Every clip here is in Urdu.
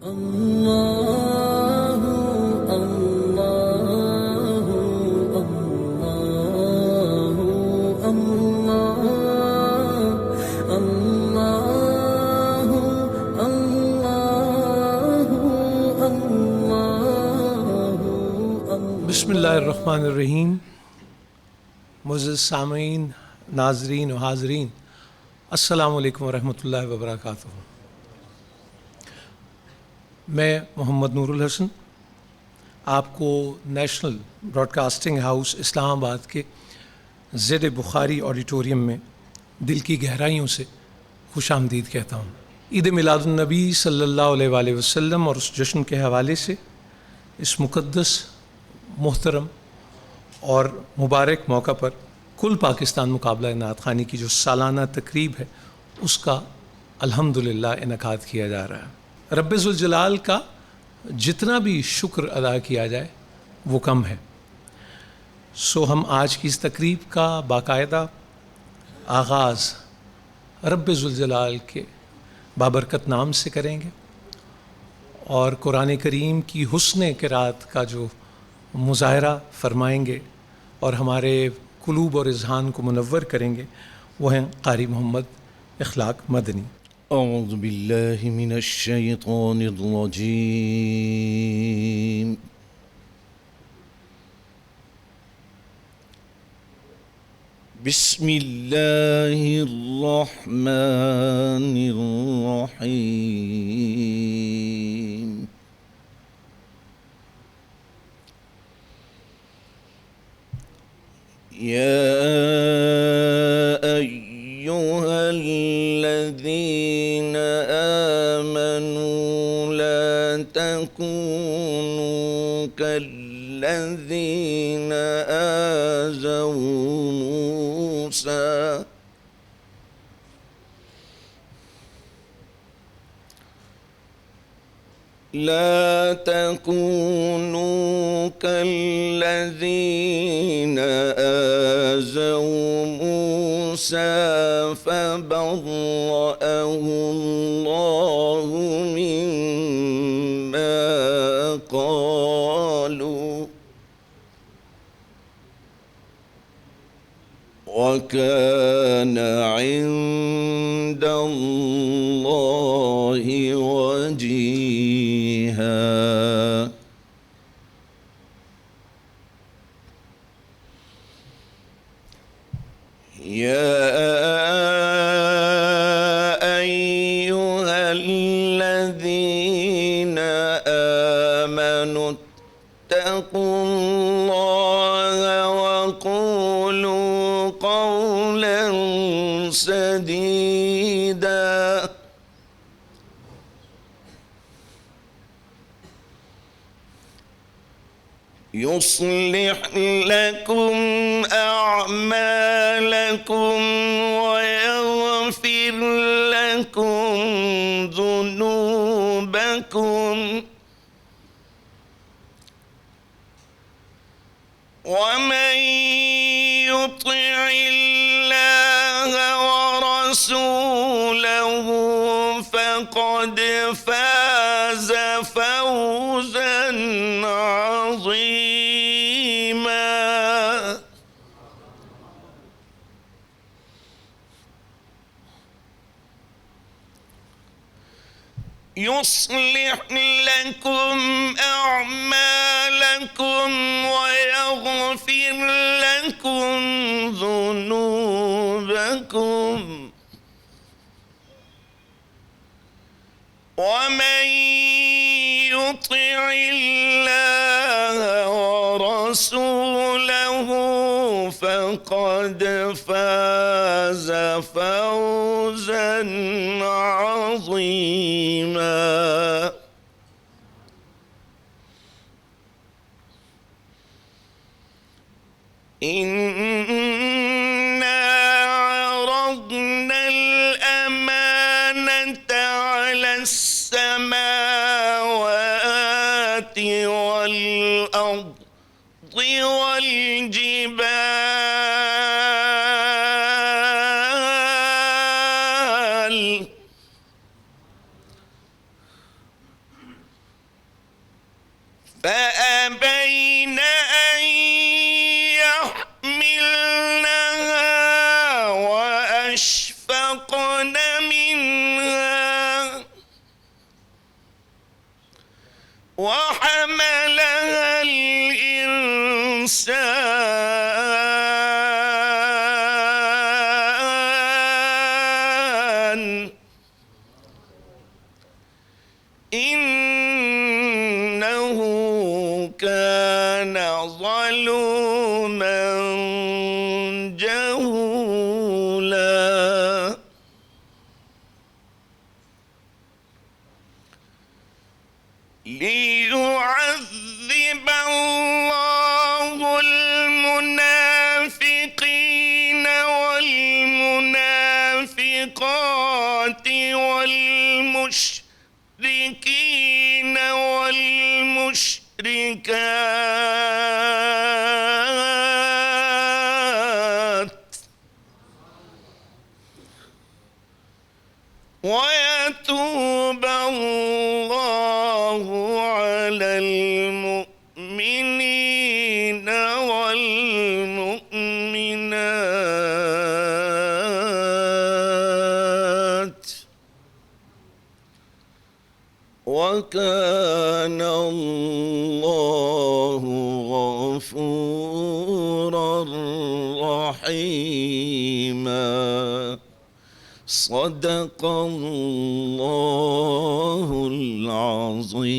اللہ اللہ اللہ اللہ اللہ اللہ بسم اللہ الرحمن الرحیم۔ معزز سامعین، ناظرین و حاضرین، السلام علیکم ورحمۃ اللہ وبرکاتہ۔ میں محمد نور الحسن آپ کو نیشنل براڈ کاسٹنگ ہاؤس اسلام آباد کے زید بخاری آڈیٹوریم میں دل کی گہرائیوں سے خوش آمدید کہتا ہوں۔ عید میلاد النبی صلی اللہ علیہ وآلہ وسلم اور اس جشن کے حوالے سے اس مقدس، محترم اور مبارک موقع پر کل پاکستان مقابلہ نعت خوانی کی جو سالانہ تقریب ہے اس کا الحمدللہ انعقاد کیا جا رہا ہے۔ رب ذوالجلال کا جتنا بھی شکر ادا کیا جائے وہ کم ہے، سو ہم آج کی اس تقریب کا باقاعدہ آغاز رب ذوالجلال کے بابرکت نام سے کریں گے اور قرآن کریم کی حسن قرات کا جو مظاہرہ فرمائیں گے اور ہمارے قلوب اور اذہان کو منور کریں گے وہ ہیں قاری محمد اخلاق مدنی۔ اعوذ باللہ من الشیطان الرجیم۔ بسم اللہ الرحمن الرحیم۔ یا ایہا الذین آمنوا لا تکونوا کالذین آذوا موسیٰ لا تكونوا كالذين آذوا موسى فبرأه الله مما قالوا وكان عند الله وجيها۔ يا أيها الذين آمنوا اتقوا الله وقولوا قولا سديدا يصلح لكم أعمالكم ويغفر لكم ذنوبكم ومن يطع الله ورسوله فقد فاز فوزا عظيما۔ يصلح لكم أعمالكم ويغفر لكم ذنوبكم ومن يطع الله ورسوله فقد فاز فوزا عظيما۔ إنا عرضنا الأمانة على السماوات والأرض والجبال فأبين أن يحملنها وأشفقن منها وحملها الإنسان إنه كان ظلوما جهولا ليعذب الله المنافقين والمنافقات والمشركين والمشركات ويتوب الله على المؤمنين والمؤمنات وكان الله غفورا رحيما صدق اللہ العظیم.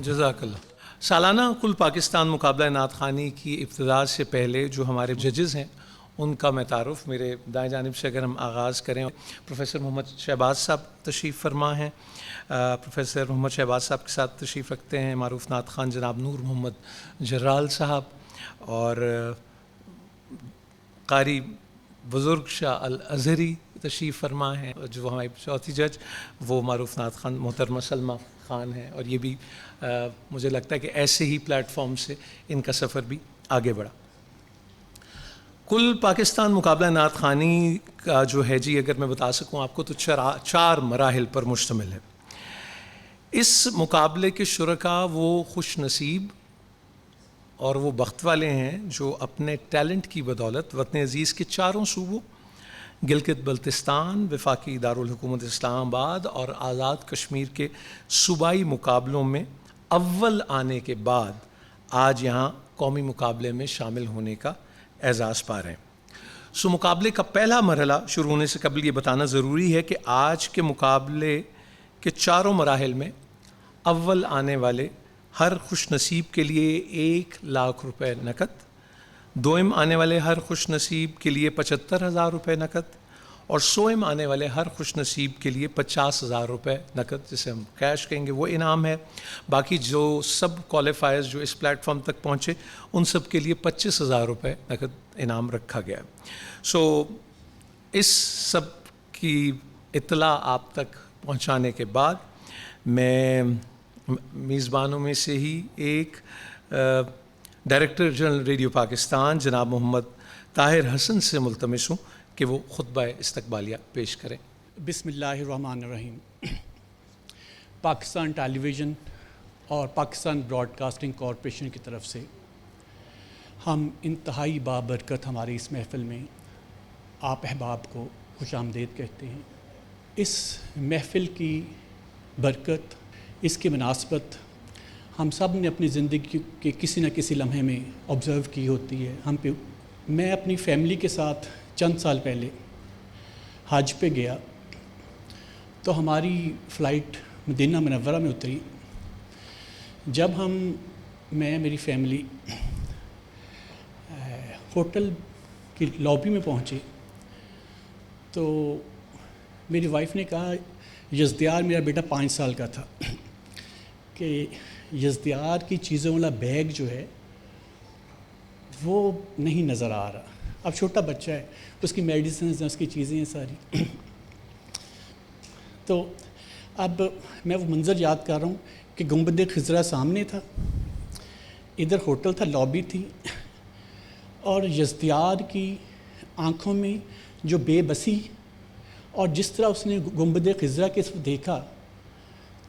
جزاک اللہ. سالانہ کل پاکستان مقابلہ نعت خوانی کی ابتدا سے پہلے جو ہمارے ججز ہیں ان کا میں تعارف میرے دائیں جانب سے اگر ہم آغاز کریں، پروفیسر محمد شہباز صاحب تشریف فرما ہیں. پروفیسر محمد شہباز صاحب کے ساتھ تشریف رکھتے ہیں معروف نعت خوان جناب نور محمد جرال صاحب، اور قاری بزرگ شاہ الازہری تشریف فرما ہیں، جو ہماری چوتھی جج وہ معروف نعت خوان محترمہ سلمہ خان ہیں. اور یہ بھی مجھے لگتا ہے کہ ایسے ہی پلیٹ فارم سے ان کا سفر بھی آگے بڑھا. کل پاکستان مقابلہ نعت خوانی کا جو ہے جی اگر میں بتا سکوں آپ کو تو 4 مراحل پر مشتمل ہے. اس مقابلے کے شرکاء وہ خوش نصیب اور وہ بخت والے ہیں جو اپنے ٹیلنٹ کی بدولت وطن عزیز کے 4 صوبوں گلگت بلتستان، وفاقی دارالحکومت اسلام آباد اور آزاد کشمیر کے صوبائی مقابلوں میں اول آنے کے بعد آج یہاں قومی مقابلے میں شامل ہونے کا اعزاز پا رہے ہیں. مقابلے کا پہلا مرحلہ شروع ہونے سے قبل یہ بتانا ضروری ہے کہ آج کے مقابلے کے 4 مراحل میں اول آنے والے ہر خوش نصیب کے لیے 1,00,000 روپے نقد، دوئم آنے والے ہر خوش نصیب کے لیے 75,000 روپے نقد، اور سوئم آنے والے ہر خوش نصیب کے لیے 50,000 روپے نقد جسے ہم کیش کہیں گے وہ انعام ہے. باقی جو سب کوالیفائرز جو اس پلیٹ فارم تک پہنچے ان سب کے لیے 25,000 روپے نقد انعام رکھا گیا. اس سب کی اطلاع آپ تک پہنچانے کے بعد میں میزبانوں میں سے ہی ایک ڈائریکٹر جنرل ریڈیو پاکستان جناب محمد طاہر حسن سے ملتمس ہوں کہ وہ خطبہ استقبالیہ پیش کریں. بسم اللہ الرحمن الرحیم. پاکستان ٹیلی ویژن اور پاکستان براڈ کاسٹنگ کارپوریشن کی طرف سے ہم انتہائی بابرکت ہماری اس محفل میں آپ احباب کو خوش آمدید کہتے ہیں. اس محفل کی برکت، اس کی مناسبت ہم سب نے اپنی زندگی کے کسی نہ کسی لمحے میں آبزرو کی ہوتی ہے. میں اپنی فیملی کے ساتھ چند سال پہلے حج پہ گیا تو ہماری فلائٹ مدینہ منورہ میں اتری. جب میں میری فیملی ہوٹل کی لابی میں پہنچے تو میری وائف نے کہا، یزدیار میرا بیٹا 5 سال کا تھا، کہ یزدیار کی چیزوں والا بیگ جو ہے وہ نہیں نظر آ رہا. اب چھوٹا بچہ ہے، اس کی میڈیسنز ہیں، اس کی چیزیں ہیں ساری. تو اب میں وہ منظر یاد کر رہا ہوں کہ گنبد خضرا سامنے تھا، ادھر ہوٹل تھا، لابی تھی، اور یزدیار کی آنکھوں میں جو بے بسی اور جس طرح اس نے گنبد خضرا کے دیکھا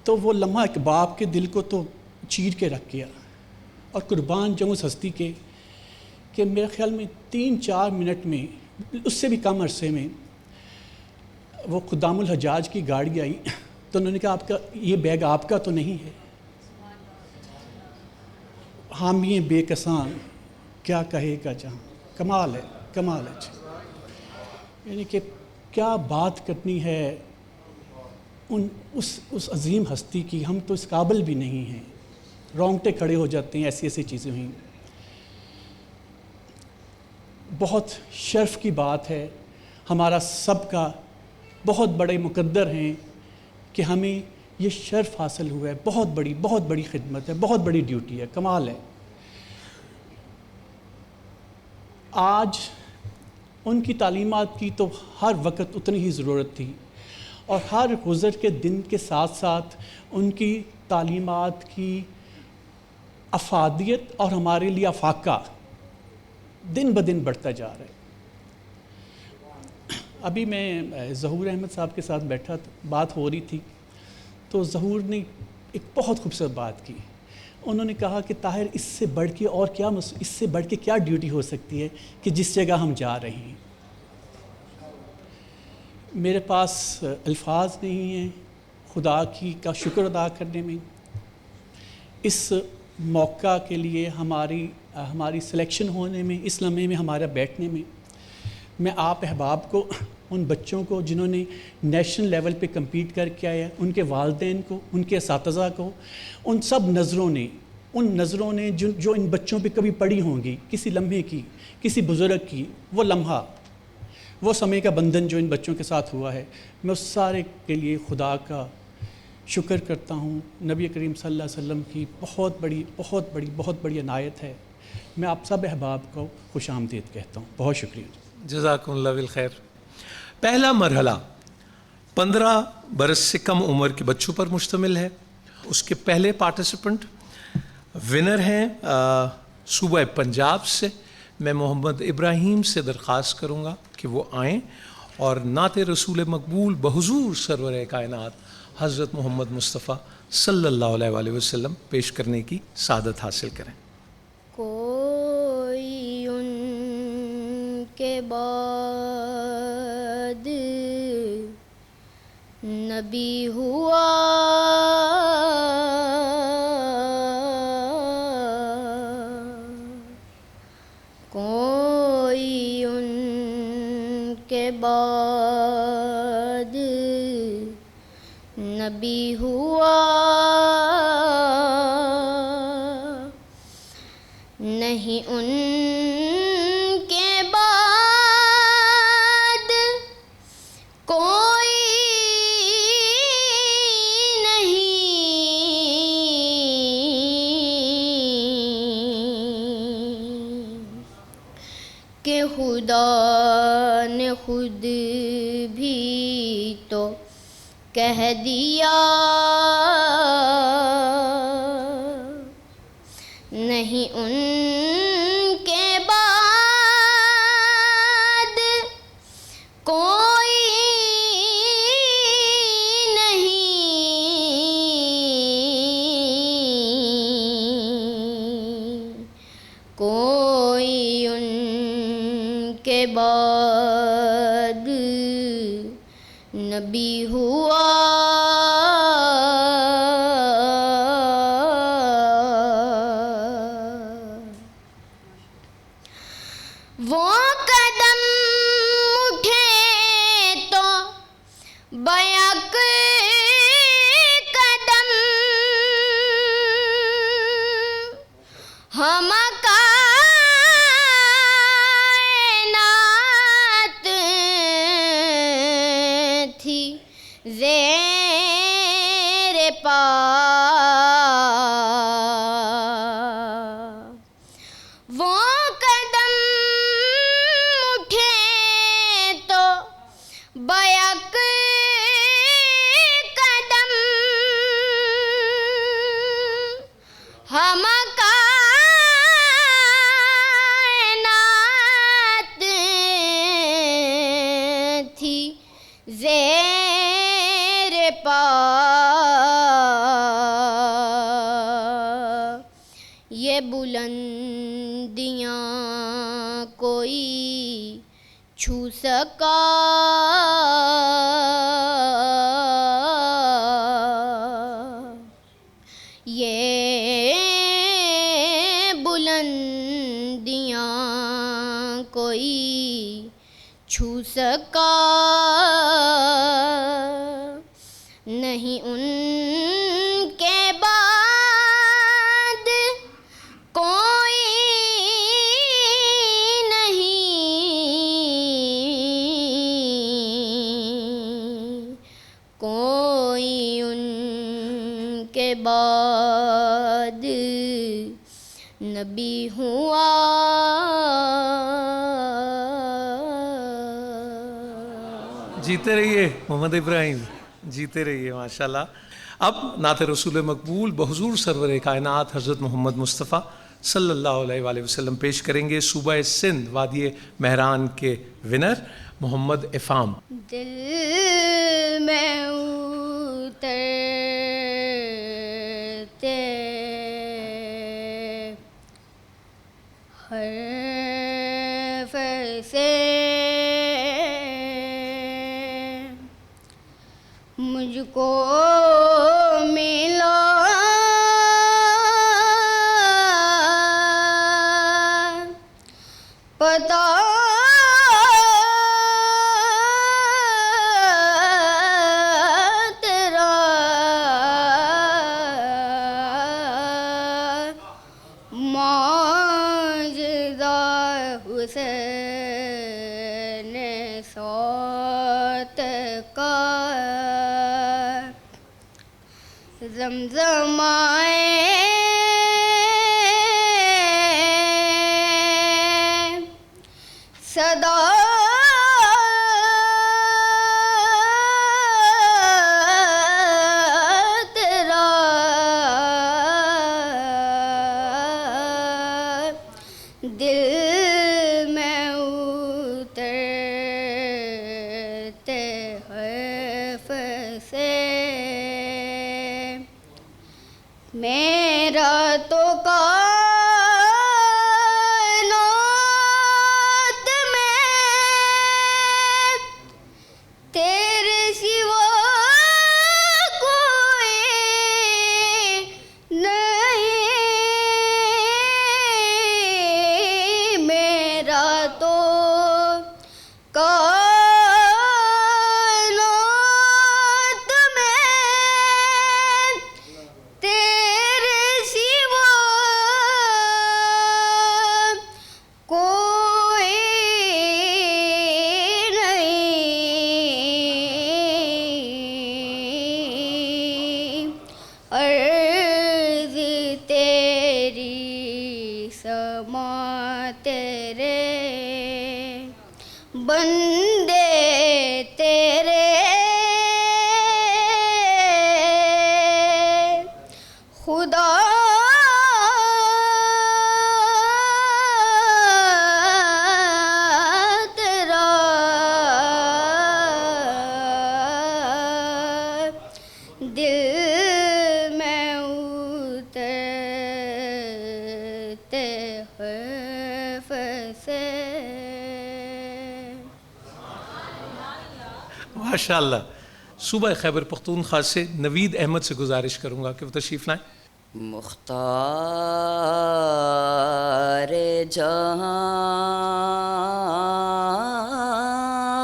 تو وہ لمحہ ایک باپ کے دل کو تو چیر کے رکھ گیا، اور قربان جاؤں اس ہستی کے کہ میرے خیال میں 3-4 منٹ میں، اس سے بھی کم عرصے میں، وہ قدام الحجاج کی گاڑی آئی تو انہوں نے کہا آپ کا یہ بیگ آپ کا تو نہیں ہے؟ حامی بے کسان کیا کہے گا جہاں، کمال ہے، کمال ہے جی۔ یعنی کہ کیا بات کرنی ہے اس عظیم ہستی کی، ہم تو اس قابل بھی نہیں ہیں، رونگٹے کھڑے ہو جاتے ہیں، ایسی ایسی چیزیں ہوئیں۔ بہت شرف کی بات ہے، ہمارا سب کا بہت بڑے مقدر ہیں کہ ہمیں یہ شرف حاصل ہوا ہے، بہت بڑی خدمت ہے، بہت بڑی ڈیوٹی ہے، کمال ہے۔ آج ان کی تعلیمات کی تو ہر وقت اتنی ہی ضرورت تھی، اور ہر گزر کے دن کے ساتھ ساتھ ان کی تعلیمات کی افادیت اور ہمارے لیے افاقہ دن بدن بڑھتا جا رہا ہے۔ ابھی میں ظہور احمد صاحب کے ساتھ بیٹھا تھا، بات ہو رہی تھی، تو ظہور نے ایک بہت خوبصورت بات کی۔ انہوں نے کہا کہ طاہر اس سے بڑھ کے اور کیا، اس سے بڑھ کے کیا ڈیوٹی ہو سکتی ہے کہ جس جگہ ہم جا رہے ہیں۔ میرے پاس الفاظ نہیں ہیں خدا کا شکر ادا کرنے میں، اس موقع کے لیے ہماری سلیکشن ہونے میں، اس لمحے میں ہمارا بیٹھنے میں۔ میں آپ احباب کو، ان بچوں کو جنہوں نے نیشنل لیول پہ کمپیٹ کر کے آیا، ان کے والدین کو، ان کے اساتذہ کو، ان سب نظروں نے جو ان بچوں پہ کبھی پڑی ہوں گی، کسی لمحے کی، کسی بزرگ کی، وہ لمحہ، وہ سمے کا بندھن جو ان بچوں کے ساتھ ہوا ہے، میں اس سارے کے لیے خدا کا شکر کرتا ہوں۔ نبی کریم صلی اللہ علیہ وسلم کی بہت بڑی عنایت ہے۔ میں آپ سب احباب کو خوش آمدید کہتا ہوں، بہت شکریہ۔ جزاکم اللہ بالخیر۔ پہلا مرحلہ 15 برس سے کم عمر کے بچوں پر مشتمل ہے۔ اس کے پہلے پارٹیسپنٹ ونر ہیں صوبہ پنجاب سے۔ میں محمد ابراہیم سے درخواست کروں گا کہ وہ آئیں اور نعت رسول مقبول بحضور سرور کائنات حضرت محمد مصطفیٰ صلی اللہ علیہ وآلہ وسلم پیش کرنے کی سعادت حاصل کریں۔ کوئی ان کے بعد نبی ہوا، کوئی ان کے بعد نبی ہوا، نہیں ان کے بعد کوئی نہیں، کہ خدا نے خود بھی تو کہہ دیا، نہیں ان کے بعد کوئی نہیں، کوئی ان کے بعد نبی ہوا، وہ قدم اٹھے تو بیک قدم ہم کائنات تھی زیر پا، وہ قدم اٹھے تو بیک قدم ہم کائنات تھی زیر پا، بلندیاں کوئی چھو سکا یہ بلندیاں کوئی چھو سکا نہیں ان کے بعد کوئی نہیں، کوئی ان کے بعد نبی ہوا۔ جیتے رہیے محمد ابراہیم، جیتے رہیے ماشاءاللہ۔ اب نعت رسول مقبول بحضور سرور کائنات حضرت محمد مصطفیٰ صلی اللہ علیہ وآلہ وسلم پیش کریں گے صوبہ سندھ وادی مہران کے ونر محمد افام۔ دل میں اترتے حرف سے مجھ کو ملا پتا تیرا معجزہ حسین صوت کا زمزمائے صدا تیرا دل میں اترتے حرف سے میرا تو کائنات میں تیرے سوا کوئی نہیں، میرا تو کائنات میں تیرے سوا کوئی نہیں، عرض تیری سما تیرے بندے تیرے خدا تیرا دل میں اترتے حرف سے ماشاءاللہ۔ صوبہ خیبر پختونخوا سے نوید احمد سے گزارش کروں گا کہ وہ تشریف لائیں۔ مختار جہاں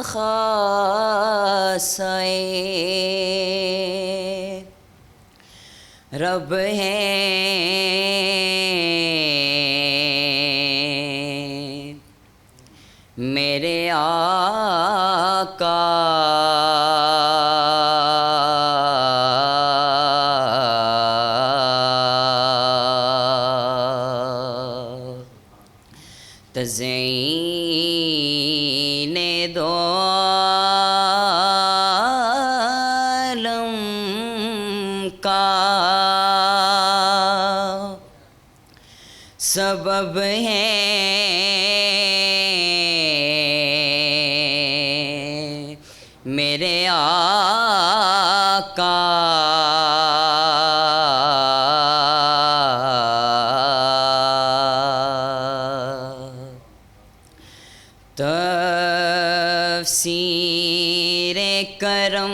خاصے رب ہیں میرے آقا، تزئین دو عالم کا سبب ہیں میرے آقا، کرم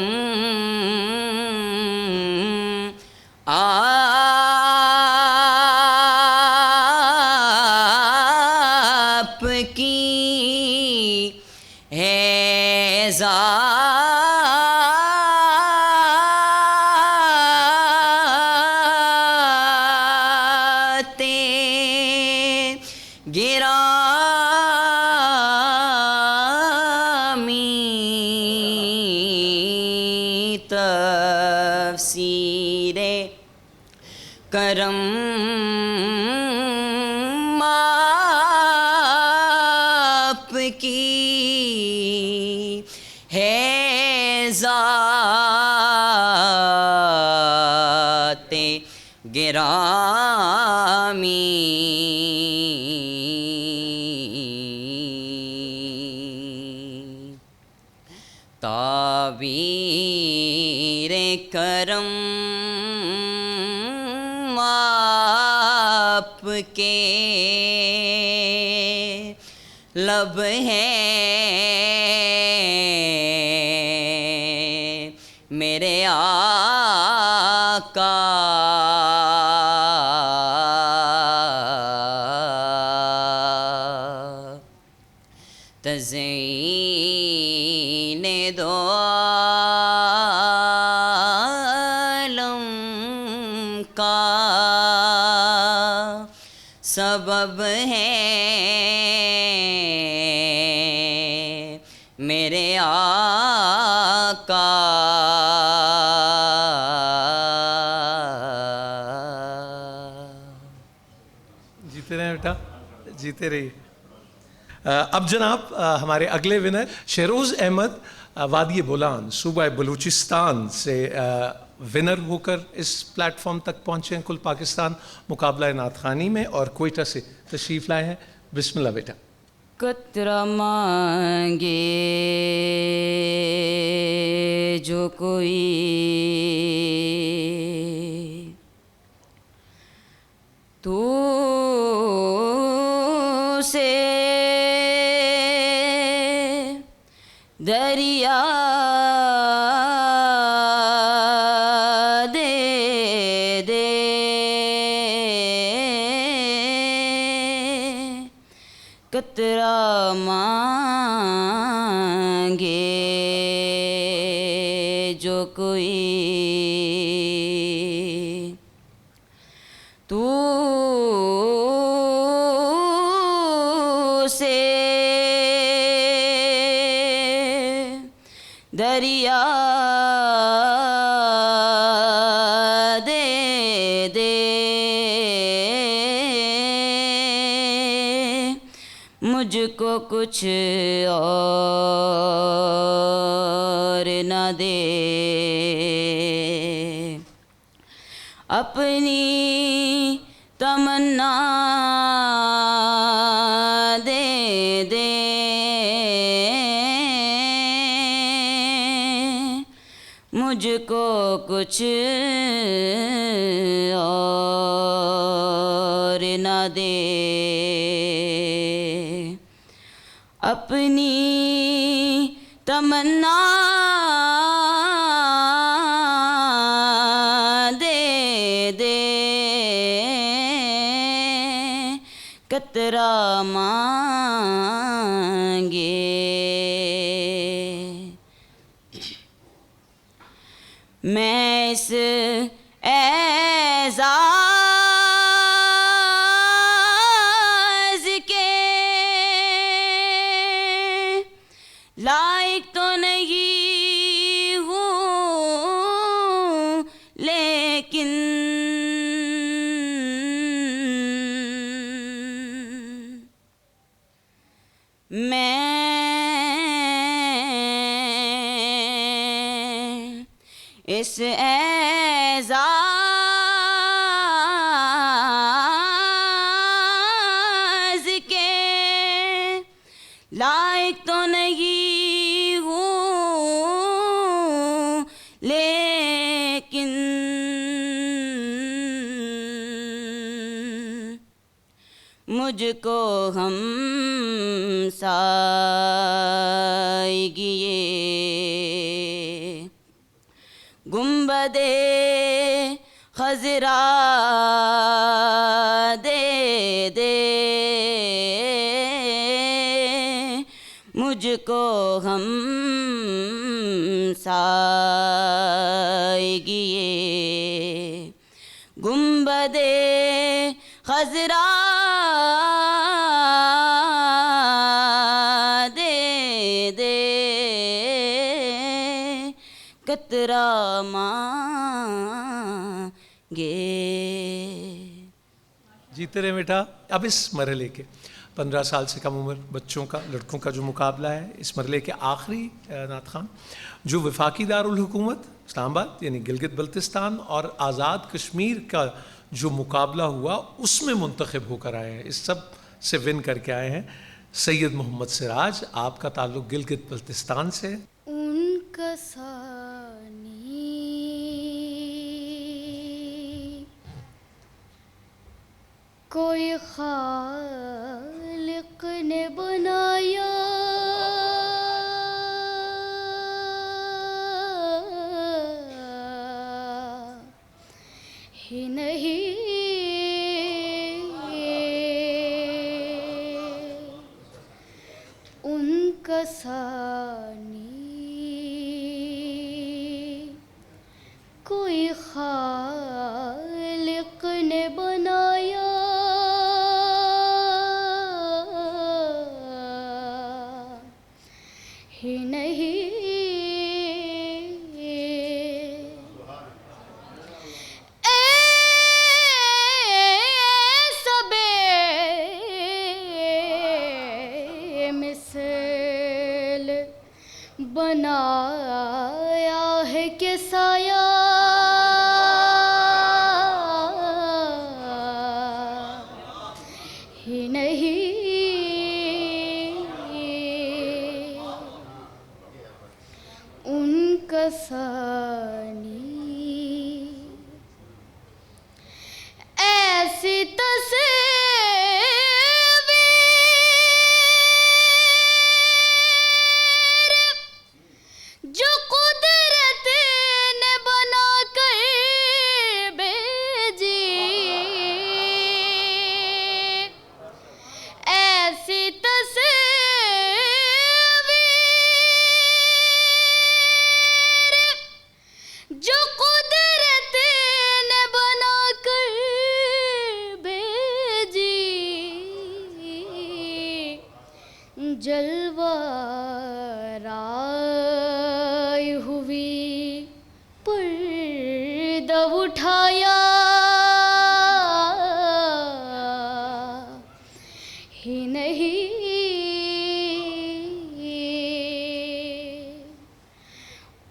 آپ کی ہے ذات گرامی تفسیر کرم آپ کی ہے ذات گرامی تعبیر کرم آپ کے لب ہیں میرے آقا تزئین دو عالم کا سبب ہے میرے آقا جیتے رہیں بیٹا، جیتے رہیے۔ اب جناب ہمارے اگلے ونر شہروز احمد وادی بولان صوبہ بلوچستان سے ونر ہو کر اس پلیٹ فارم تک پہنچے ہیں کل پاکستان مقابلہ نعت خوانی میں، اور کوئٹہ سے تشریف لائے ہیں۔ بسم اللہ بیٹا۔ قطرہ مانگے جو کوئی تو سے دریا دے دے قطرہ مانگے جو کوئی تو سے دریا دے دے مجھ کو کچھ اور نہ دے اپنی تمنا دے دے مجھ کو کچھ اور نہ دے اپنی تمنا دے دے قطرہ مانگے میں اس اعزاز کے لائق تو نہیں ہوں لیکن میں اس اعزاز کے لائق تو نہیں ہوں لیکن مجھ کو ہم سائیگی خضرا دے دے مجھ کو ہم سائیگی گنبد خضرا دے دے قطرہ مانگے. جیتے رہے بیٹا. اب اس مرحلے کے 15 سال سے کم عمر بچوں کا، لڑکوں کا جو مقابلہ ہے، اس مرحلے کے آخری نعت خوان جو وفاقی دارالحکومت اسلام آباد یعنی گلگت بلتستان اور آزاد کشمیر کا جو مقابلہ ہوا اس میں منتخب ہو کر آئے ہیں، اس سب سے ون کر کے آئے ہیں. سید محمد سراج، آپ کا تعلق گلگت بلتستان سے. ان کا ثانی کوئی خالق نے بنایا ہی نہیں، ان کا ثانی کوئی خالق نے بنایا ہی نہیں. ایسا بے مثل بنایا ہے کہ سایہ ہی نہیں، ان کا ثانی ایسی تصویر جو قدرت نے بنا کر بھیجی، ایسی تصویر جو قدرت نے بنا کر بھیجی، جلوہ رائے ہوئی پردہ اٹھایا ہی نہیں،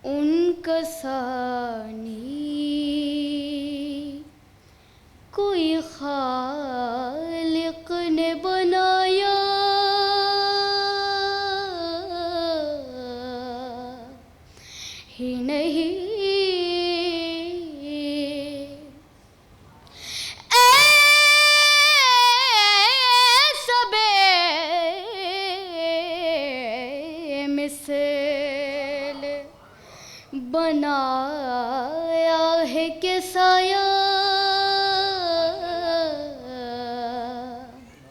ان کا ثانی کوئی خالق نے بنایا ہی نہیں. ایسا بے مثل بنایا ہے کہ سایہ.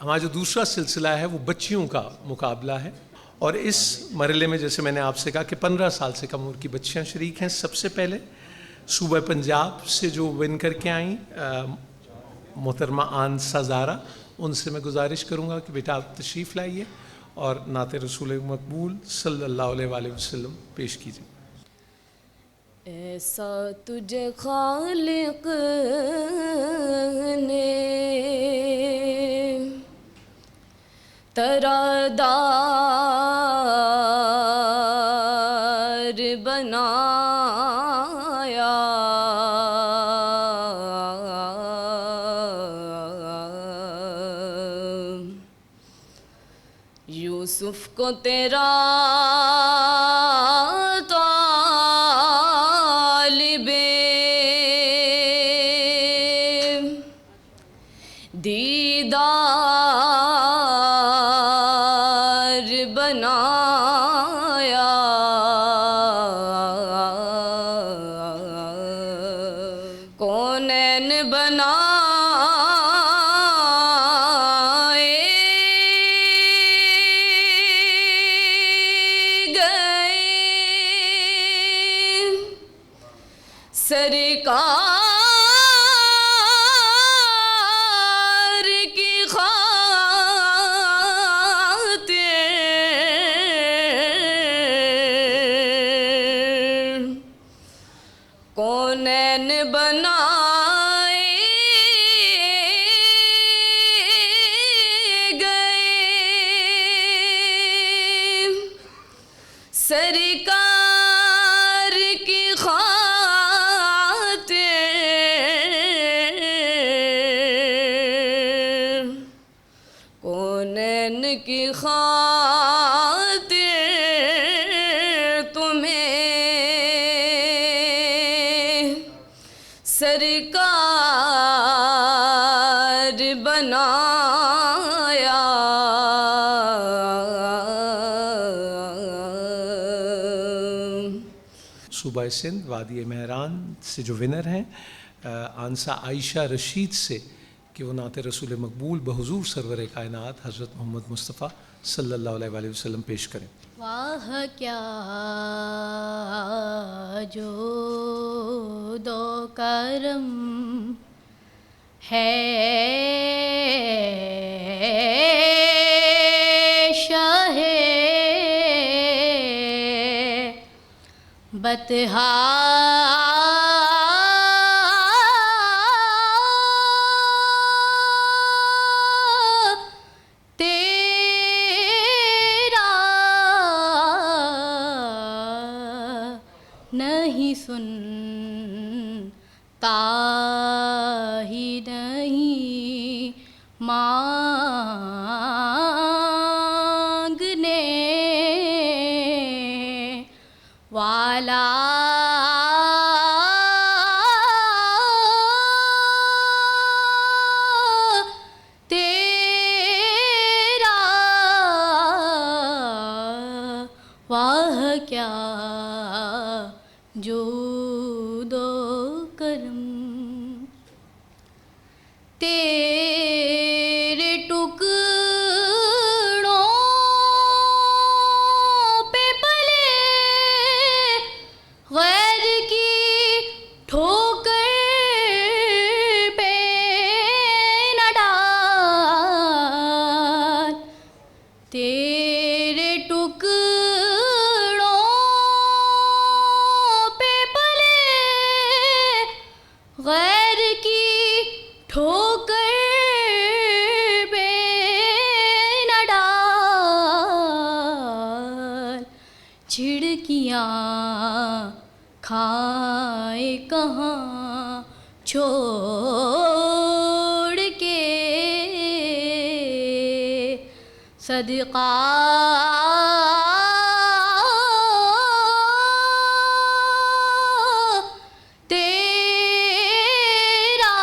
ہمارا جو دوسرا سلسلہ ہے وہ بچیوں کا مقابلہ ہے، اور اس مرحلے میں جیسے میں نے آپ سے کہا کہ 15 سال سے کم عمر کی بچیاں شریک ہیں. سب سے پہلے صوبہ پنجاب سے جو ون کر کے آئیں محترمہ آنسا زارا، ان سے میں گزارش کروں گا کہ بیٹا آپ تشریف لائیے اور نعت رسول مقبول صلی اللہ علیہ وآلہ وسلم پیش کیجیے. ایسا تجھے خالق نے ترادار بنایا، یوسف کو تیرا طالب دیدار بنایا، بنائے گئے سرکار کی خاطر کونین بنائے گئے سرکار کی خاطر کونین کی خاطر تمہیں سرکار بنایا صوبہ سندھ وادی مہران سے جو ونر ہیں آنسا عائشہ رشید سے کہ وہ نعت رسول مقبول بحضور سرور کائنات حضرت محمد مصطفیٰ صلی اللہ علیہ وآلہ وسلم پیش کریں. واہ کیا جود و کرم ہے شاہ بطحا نہیں سنتا ہی نہیں مانگنے والا تیرا واہ کیا جود و کرم تیرے ٹکڑوں پہ پلے غیر کی ٹھوکر پہ نہ ڈال تیرے ٹکڑوں پہ پلے غیر کی ٹھوکر پہ نہ ڈال چھڑکیاں کھائے کہاں چھوڑ کے صدقہ تیرا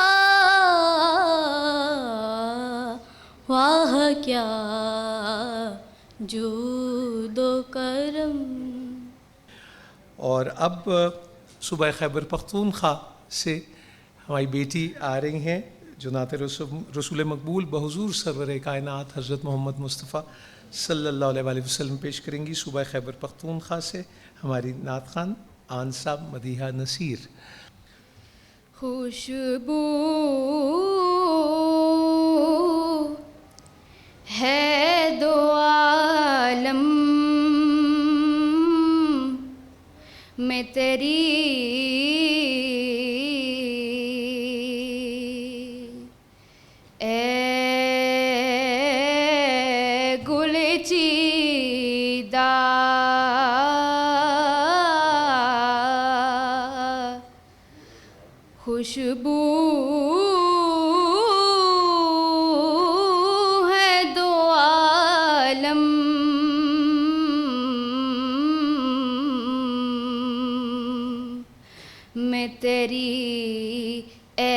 واہ کیا جود و کرم. اور اب صوبہ خیبر پختونخوا سے ہماری بیٹی آ رہی ہیں جو نعت رسول مقبول بحضور سرور کائنات حضرت محمد مصطفیٰ صلی اللہ علیہ وآلہ وسلم پیش کریں گی. صوبہ خیبر پختونخوا سے ہماری نعت خوان آنسا مدیحہ نصیر. خوشبو ہے دو عالم میں تیری اے گل چیدہ خوشبو ہے دو عالم میں تیری اے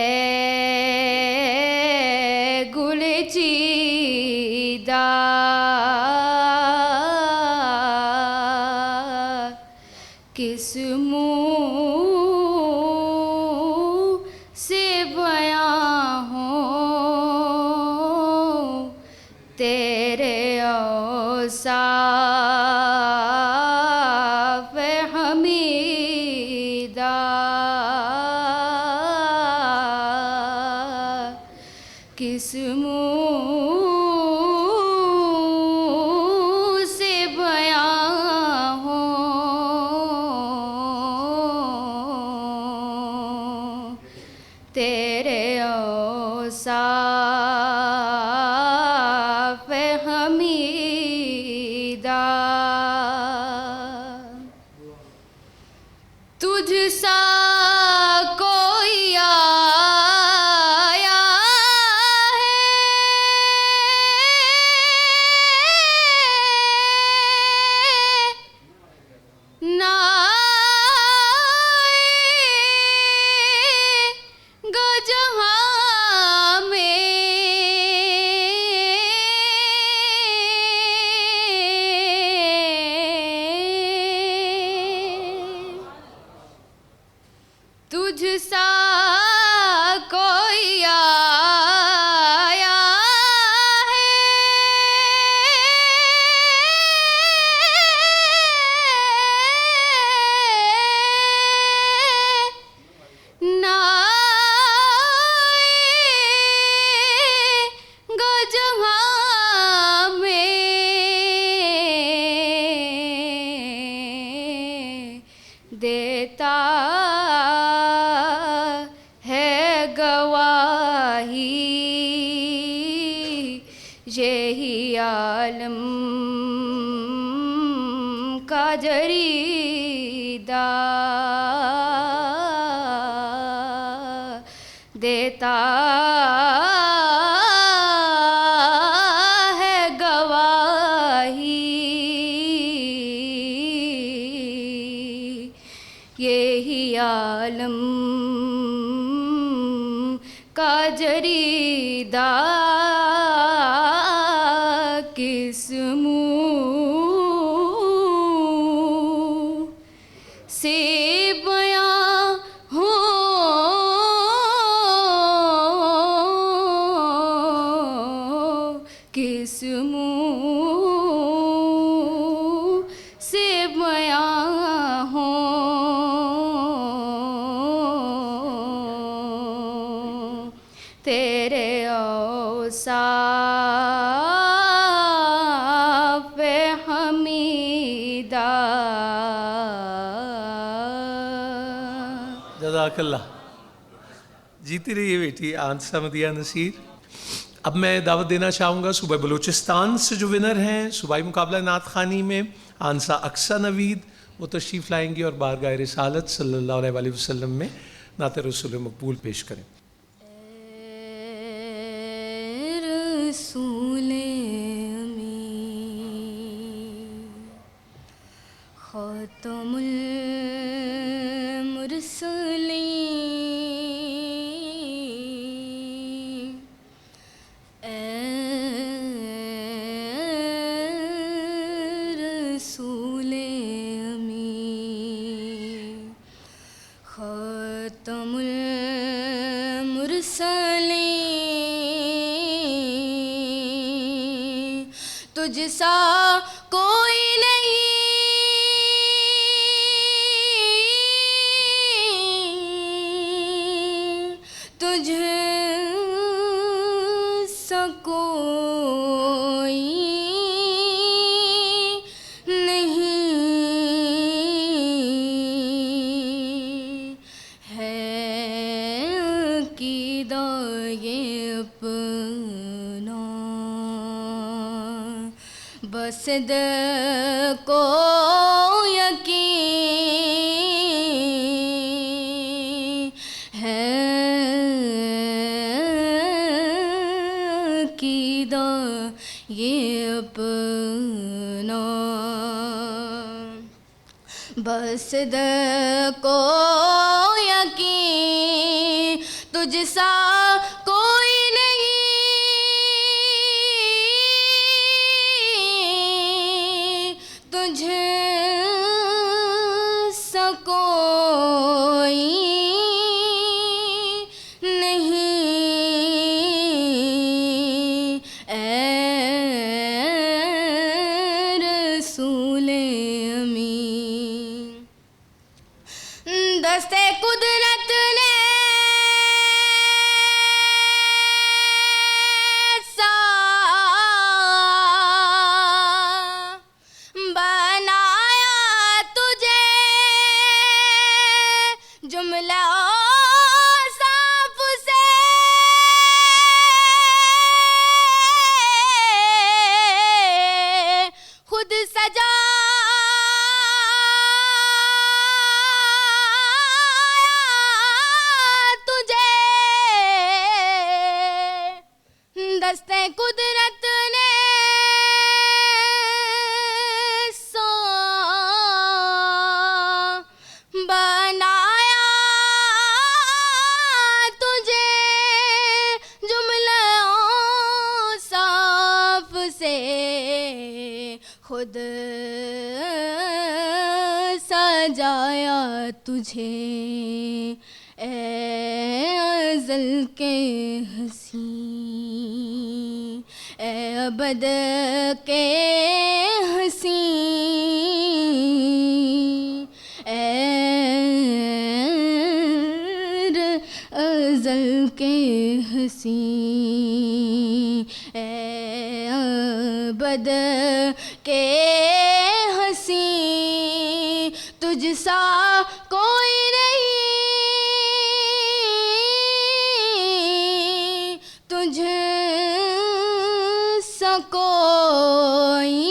گل چیدہ کس منہ سے اوصاف حمیدہ کس منہ سے بیان ہوں تیرے اوصاف حمیدہ تجھ سا کوئی آیا ہے نہ آئے گا جہاں میں تجھ سا کوئی آیا ہے نہ آئے گا جہاں میں دیتا ہے گواہی یہی عالم کا جریدہ دیتا ہے گواہی یہی عالم کا جریدہ کس منہ سے بیان ہوں کس منہ سے بیان ہوں تیرے اوصاف حمیدہ جزاک اللہ. جیتی رہیے بیٹی آنسا مدیہ نصیر. اب میں دعوت دینا چاہوں گا صوبہ بلوچستان سے جو ونر ہیں صوبائی مقابلہ نعت خوانی میں آنسا اقصی نوید، وہ تشریف لائیں گی اور بارگاہ رسالت صلی اللہ علیہ وآلہ وسلم میں نعت رسول مقبول پیش کریں. رسول امین خاتم المرسلین اے رسول امین خاتم المرسلین تجھ سا کوئی نہیں تجھ سا کوئی نہیں ہے عقیدہ یہ اپنا بس دل کو یقین ہے عقیدہ یہ اپنا بس دل کو یقین تجھ سا کوئی نہیں تجھ سا کوئی نہیں اے دست قدرت نے بنایا تجھے جملہ اوصاف سے خود سجایا تجھے اے ازل کے حسین اے ابد کے حسین اے ازل کے حسین اے ابد کے حسین تجھ سا کوئی نہیں تجھ سا کوئی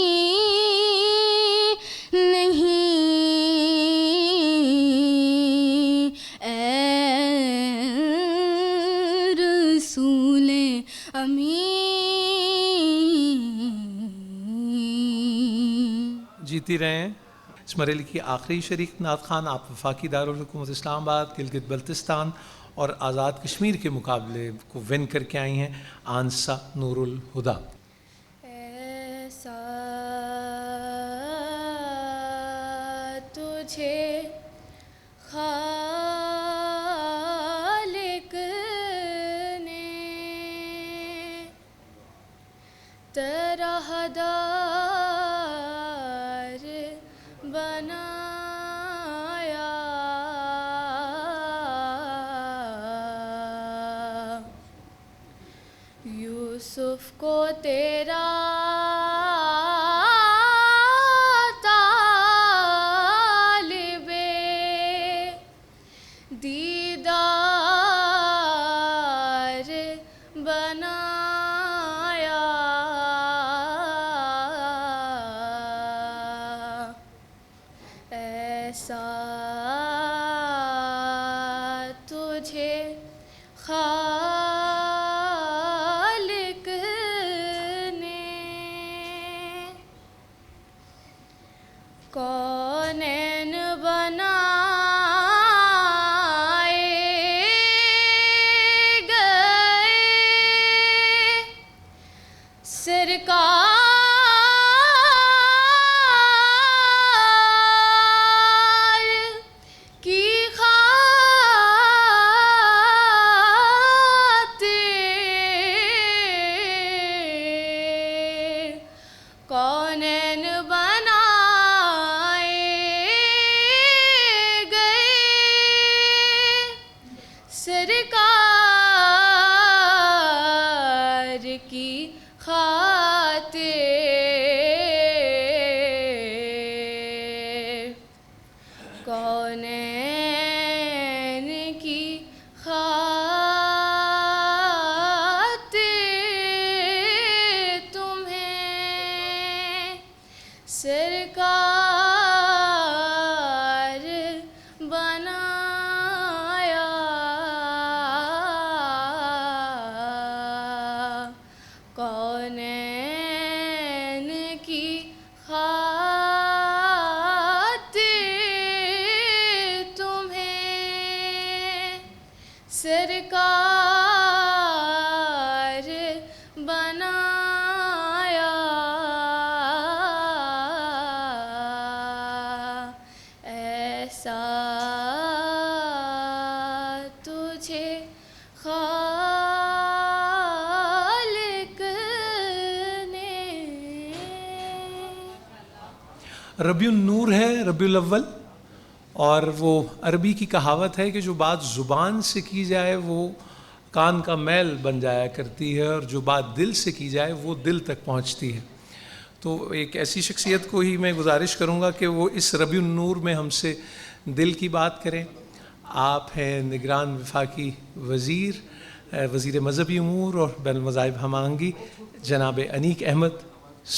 نہیں اے رسول امین. جیتی رہیں. اس مرحلے کی آخری شریک نعت خوان آپ وفاقی دارالحکومت اسلام آباد گلگت بلتستان اور آزاد کشمیر کے مقابلے کو ون کر کے آئی ہیں آنسہ نور الہدا. ایسا تجھے خالق نے تیرا حدار بنایا یوسف کو تیرا طالب دیدار بنایا ایسا تجھے خالق نے کونین بنائے گئے سرکار کی خاطر کونین بنائے گئے سرکار کی خاطر کونین کی خاطر تمہیں سرکار بنایا کونین کی خاطر تمہیں سرکار بنایا ایسا تجھے خالق نے. ربیع النور ہے ربیع الاول، اور وہ عربی کی کہاوت ہے کہ جو بات زبان سے کی جائے وہ کان کا میل بن جایا کرتی ہے، اور جو بات دل سے کی جائے وہ دل تک پہنچتی ہے. تو ایک ایسی شخصیت کو ہی میں گزارش کروں گا کہ وہ اس ربیع النور میں ہم سے دل کی بات کریں. آپ ہیں نگران وفاقی وزیر مذہبی امور اور بین المذاہب ہم آہنگی جناب انیک احمد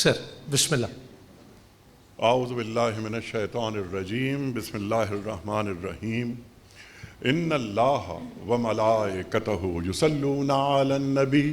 سر. بسم اللہ. اعوذ باللہ من الشیطان الرجیم. بسم اللہ الرحمن الرحیم. ان اللہ وملائکتہ یصلون علی النبی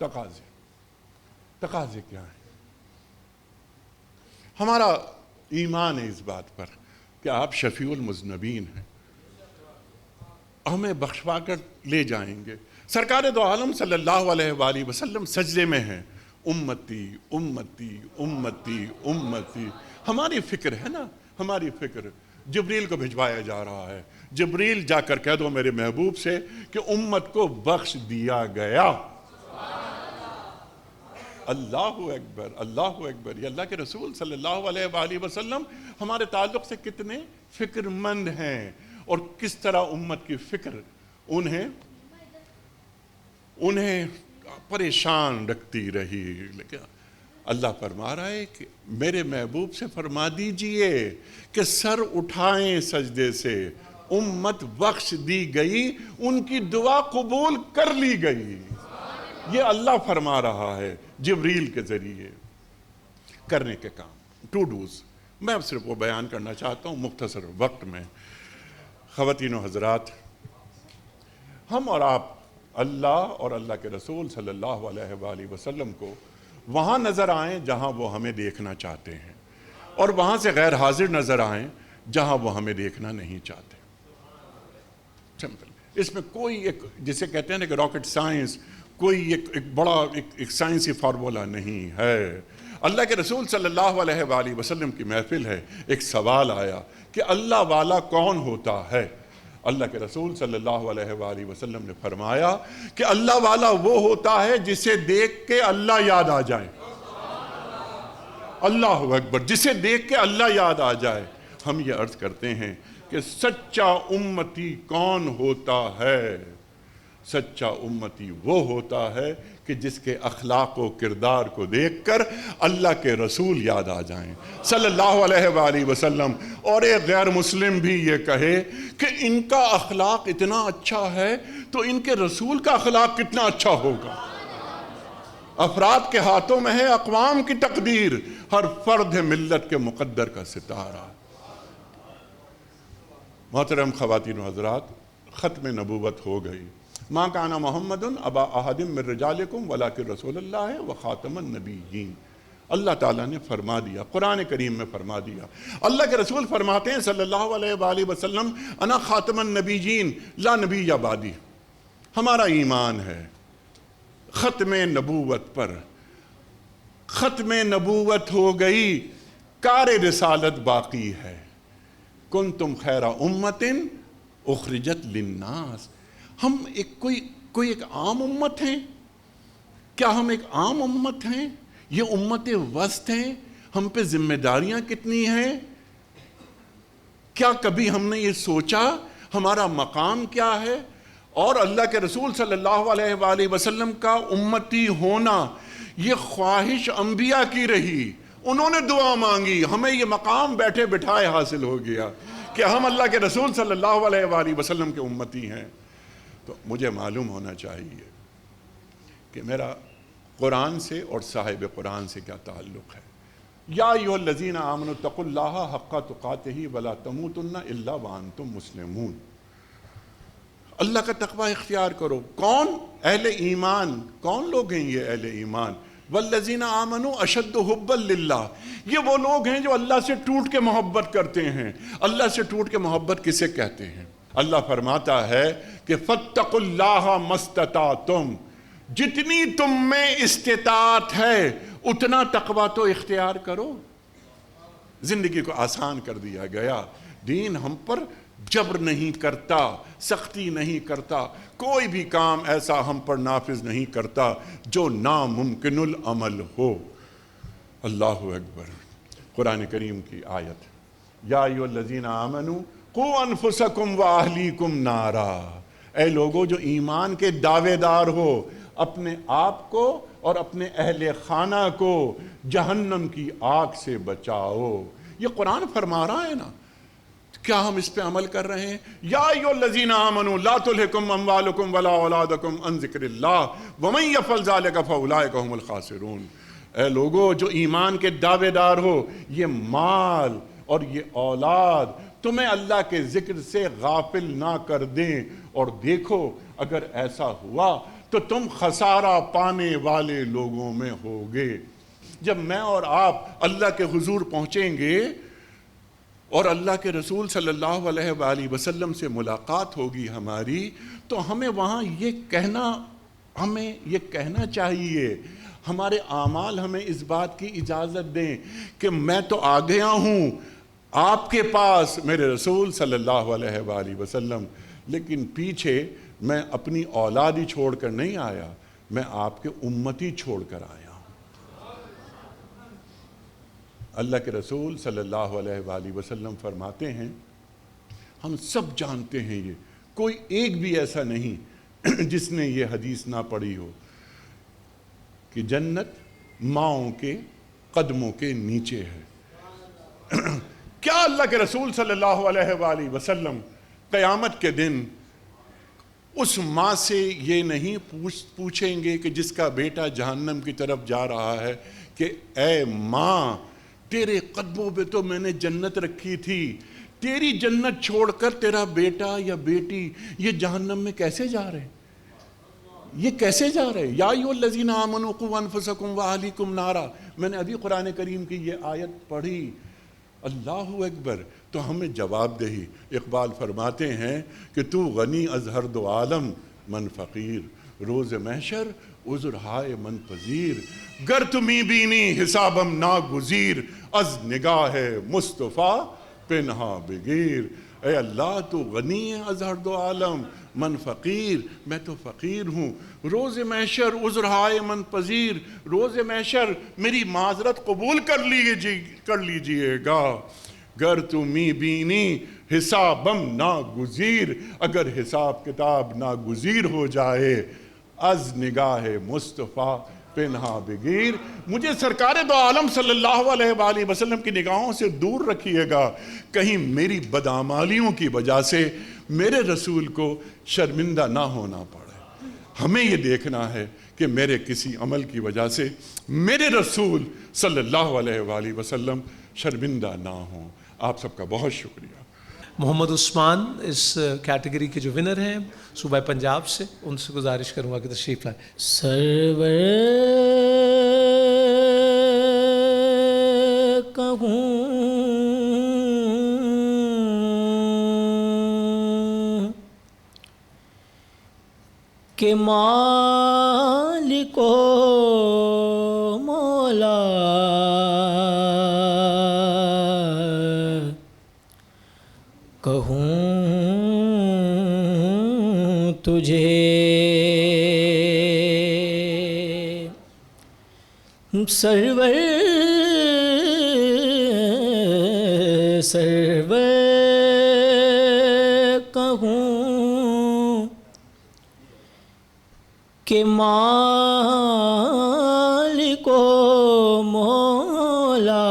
تقاضے کیا ہیں؟ ہمارا ایمان ہے اس بات پر کہ آپ شفیع المذنبین ہیں، ہمیں بخشوا کر لے جائیں گے۔ سرکار دو عالم صلی اللہ علیہ وآلہ وسلم سجدے میں ہیں، امتی امتی امتی امتی۔ ہماری فکر ہے نا، ہماری فکر جبریل کو بھجوایا جا رہا ہے، جبریل جا کر کہہ دو میرے محبوب سے کہ امت کو بخش دیا گیا۔ اللہ اکبر، اللہ اکبر۔ یہ اللہ کے رسول صلی اللہ علیہ وآلہ وسلم ہمارے تعلق سے کتنے فکر مند ہیں، اور کس طرح امت کی فکر انہیں پریشان رکھتی رہی۔ لیکن اللہ فرما رہا ہے کہ میرے محبوب سے فرما دیجئے کہ سر اٹھائیں سجدے سے، امت بخش دی گئی، ان کی دعا قبول کر لی گئی۔ یہ اللہ فرما رہا ہے جبریل کے ذریعے۔ کرنے کے کام، ٹو ڈوز، میں اب صرف وہ بیان کرنا چاہتا ہوں مختصر وقت میں۔ خواتین و حضرات، ہم اور آپ اللہ اور اللہ کے رسول صلی اللہ علیہ وآلہ وسلم کو وہاں نظر آئیں جہاں وہ ہمیں دیکھنا چاہتے ہیں، اور وہاں سے غیر حاضر نظر آئیں جہاں وہ ہمیں دیکھنا نہیں چاہتے۔ سمپل۔ اس میں کوئی ایک جسے کہتے ہیں نا کہ راکٹ سائنس، کوئی ایک بڑا ایک سائنسی فارمولا نہیں ہے۔ اللہ کے رسول صلی اللہ علیہ وآلہ وسلم کی محفل ہے، ایک سوال آیا کہ اللہ والا کون ہوتا ہے؟ اللہ کے رسول صلی اللہ علیہ وآلہ وسلم نے فرمایا کہ اللہ والا وہ ہوتا ہے جسے دیکھ کے اللہ یاد آ جائے۔ اللہ اکبر، جسے دیکھ کے اللہ یاد آ جائے۔ ہم یہ عرض کرتے ہیں کہ سچا امتی کون ہوتا ہے؟ سچا امتی وہ ہوتا ہے کہ جس کے اخلاق و کردار کو دیکھ کر اللہ کے رسول یاد آ جائیں صلی اللہ علیہ وآلہ وسلم، اور ایک غیر مسلم بھی یہ کہے کہ ان کا اخلاق اتنا اچھا ہے تو ان کے رسول کا اخلاق کتنا اچھا ہوگا۔ افراد کے ہاتھوں میں ہے اقوام کی تقدیر، ہر فرد ہے ملت کے مقدر کا ستارہ۔ محترم خواتین و حضرات، ختم نبوت ہو گئی۔ ما کان محمد ابا احد من رجالکم ولکن رسول اللہ وخاتم النبیین۔ اللہ تعالیٰ نے فرما دیا، قرآن کریم میں فرما دیا۔ اللہ کے رسول فرماتے ہیں صلی اللہ علیہ وآلہ وسلم، انا خاتم النبیین لا نبی بعدی۔ ہمارا ایمان ہے ختم نبوت پر۔ ختم نبوت ہو گئی، کار رسالت باقی ہے۔ کنتم خیر امت اخرجت للناس۔ ہم کوئی ایک عام امت ہیں؟ کیا ہم ایک عام امت ہیں؟ یہ امت وسط ہیں؟ ہم پہ ذمہ داریاں کتنی ہیں؟ کیا کبھی ہم نے یہ سوچا ہمارا مقام کیا ہے؟ اور اللہ کے رسول صلی اللہ علیہ وآلہ وسلم کا امتی ہونا یہ خواہش انبیاء کی رہی۔ انہوں نے دعا مانگی، ہمیں یہ مقام بیٹھے بٹھائے حاصل ہو گیا کہ ہم اللہ کے رسول صلی اللہ علیہ وآلہ وسلم کے امتی ہیں۔ تو مجھے معلوم ہونا چاہیے کہ میرا قرآن سے اور صاحب قرآن سے کیا تعلق ہے۔ یا ایھا الذین آمنوا اتقوا اللہ حق تقاتہ ولا تموتن الا وانتم مسلمون۔ اللہ کا تقوی اختیار کرو۔ کون؟ اہل ایمان۔ کون لوگ ہیں یہ اہل ایمان؟ والذین آمنوا اشد حبا للہ۔ یہ وہ لوگ ہیں جو اللہ سے ٹوٹ کے محبت کرتے ہیں۔ اللہ سے ٹوٹ کے محبت کسے کہتے ہیں؟ اللہ فرماتا ہے کہ فاتقوا اللہ ما استطعتم، جتنی تم میں استطاعت ہے اتنا تقوی تو اختیار کرو۔ زندگی کو آسان کر دیا گیا۔ دین ہم پر جبر نہیں کرتا، سختی نہیں کرتا، کوئی بھی کام ایسا ہم پر نافذ نہیں کرتا جو ناممکن العمل ہو۔ اللہ اکبر۔ قرآن کریم کی آیت، یا ایھا الذین آمنوا قوا انفسکم واہلیکم نارا۔ اے لوگو جو ایمان کے دعوے دار ہو، اپنے آپ کو اور اپنے اہل خانہ کو جہنم کی آگ سے بچاؤ۔ یہ قرآن فرما رہا ہے نا، کیا ہم اس پہ عمل کر رہے ہیں؟ یا ایھا الذین آمنوا لا تلہکم اموالکم ولا اولادکم عن ذکر اللہ ومن یفعل ذلک فاولئک هم الخاسرون۔ اے لوگو جو ایمان کے دعوے دار ہو، یہ مال اور یہ اولاد تمہیں اللہ کے ذکر سے غافل نہ کر دیں، اور دیکھو اگر ایسا ہوا تو تم خسارہ پانے والے لوگوں میں ہوگے۔ جب میں اور آپ اللہ کے حضور پہنچیں گے اور اللہ کے رسول صلی اللہ علیہ وآلہ وسلم سے ملاقات ہوگی ہماری، تو ہمیں وہاں یہ کہنا چاہیے، ہمارے اعمال ہمیں اس بات کی اجازت دیں کہ میں تو آ گیا ہوں آپ کے پاس میرے رسول صلی اللہ علیہ وآلہ وسلم، لیکن پیچھے میں اپنی اولاد ہی چھوڑ کر نہیں آیا، میں آپ کے امتی چھوڑ کر آیا ہوں۔ اللہ کے رسول صلی اللہ علیہ وآلہ وسلم فرماتے ہیں، ہم سب جانتے ہیں یہ، کوئی ایک بھی ایسا نہیں جس نے یہ حدیث نہ پڑھی ہو کہ جنت ماؤں کے قدموں کے نیچے ہے۔ کیا اللہ کے رسول صلی اللہ علیہ وآلہ وسلم قیامت کے دن اس ماں سے یہ نہیں پوچھیں گے کہ جس کا بیٹا جہنم کی طرف جا رہا ہے کہ اے ماں، تیرے قدموں پہ تو میں نے جنت رکھی تھی، تیری جنت چھوڑ کر تیرا بیٹا یا بیٹی یہ جہنم میں کیسے جا رہے ہیں؟ یہ کیسے جا رہے ہیں؟ یا ایھا الذین آمنوا قوا انفسکم واہلیکم نارا، میں نے ابھی قرآن کریم کی یہ آیت پڑھی، اللہ اکبر۔ تو ہمیں جواب دہی، اقبال فرماتے ہیں کہ تو غنی از ہر دو عالم من فقیر، روز محشر عذر ہائے من پذیر، گر تمی بینی حسابم ناگزیر، از نگاہ مصطفیٰ پنہا بگیر۔ اے اللہ تو غنی ہے از ہر دو عالم، من فقیر، میں تو فقیر ہوں، روز محشر عذر ہائے من پذیر، روز محشر میری معذرت قبول کر لیجئے گا، گر تمی بینی حسابم ناگزیر، اگر حساب کتاب ناگزیر ہو جائے، از نگاہ مصطفیٰ پنہا بگیر، مجھے سرکار دو عالم صلی اللہ علیہ وآلہ وسلم کی نگاہوں سے دور رکھیے گا، کہیں میری بدعمالیوں کی وجہ سے میرے رسول کو شرمندہ نہ ہونا پڑے۔ ہمیں یہ دیکھنا ہے کہ میرے کسی عمل کی وجہ سے میرے رسول صلی اللہ علیہ وآلہ وسلم شرمندہ نہ ہوں۔ آپ سب کا بہت شکریہ۔ محمد عثمان اس کیٹیگری کے جو ونر ہیں صوبہ پنجاب سے، ان سے گزارش کروں گا کہ تشریف لائیں۔ سرور کہوں کہ مالک و مولا کہوں تجھے، سرور کہوں کہ مالک و مولا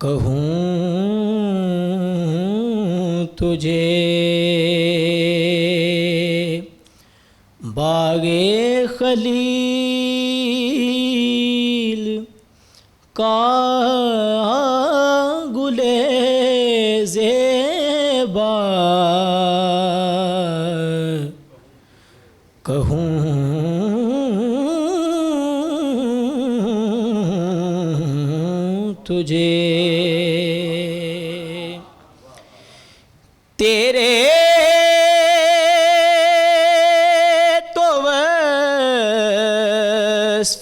کہوں تجھے، باغ خلیل کا گلے زیبا کہوں تجھے، تیرے تو وصف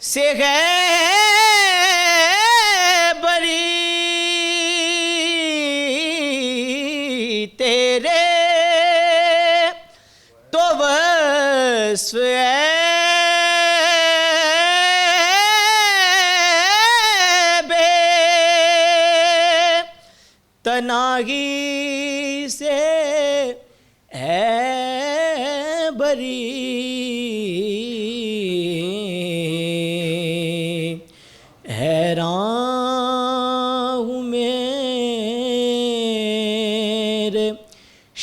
سے ہے بری، تیرے تو وصف بے تناہی سے ہے بری،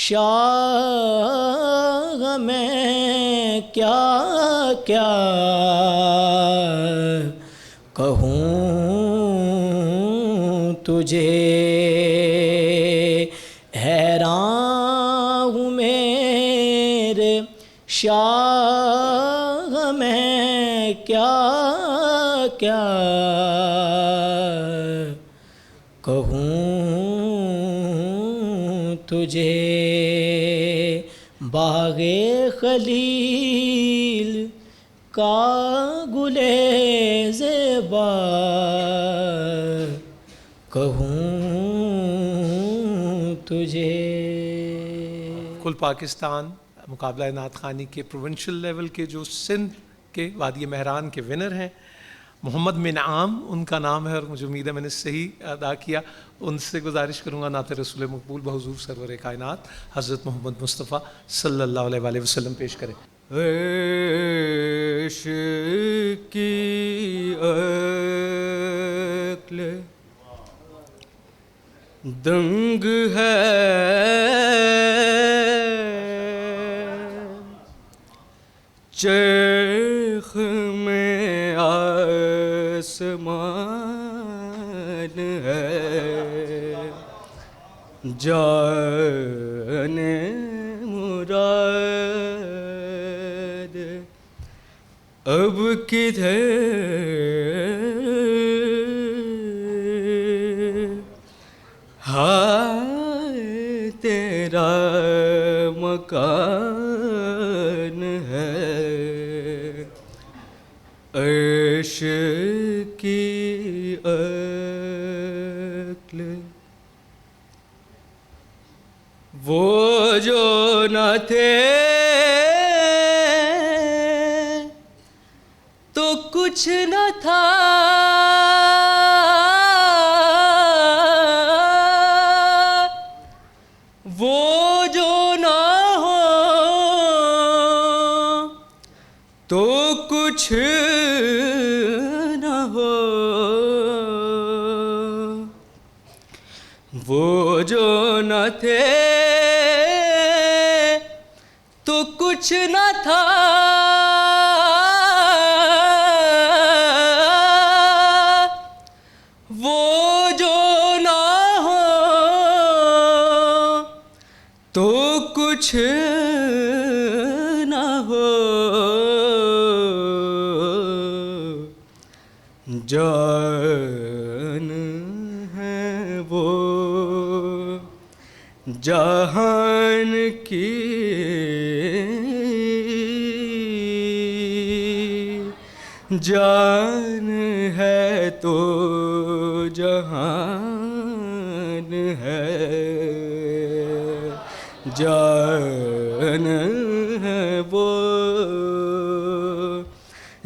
شاہ میں کیا کیا کہوں تجھے، حیران ہوں میرے شاہ میں کیا کیا کہوں تجھے، باغ خلیل کا گلے زیبا کہوں تجھے۔ کل پاکستان مقابلہ نعت خوانی کے پروونشل لیول کے جو سندھ کے وادی مہران کے ونر ہیں، محمد منعام ان کا نام ہے، اور مجھے امید ہے میں نے صحیح ادا کیا۔ ان سے گزارش کروں گا نعت رسول مقبول بحضور سرور کائنات حضرت محمد مصطفیٰ صلی اللہ علیہ وآلہ وسلم پیش کریں۔ عشق کی عقل دنگ ہے، چرخ میں آسمان ہے، جان مراد اب کدھر، ہائے تیرا مکان ہے، عرش کی عقل وہ جو نہ تھے تو کچھ نہ تھا، وہ جو نہ ہو تو کچھ نہ ہو، وہ جو نہ تھے تو کچھ نہ تھا، وہ جو نہ ہو تو کچھ نہ ہو، جان ہے وہ جہان کی، جان ہے تو جہان ہے، جان ہے وہ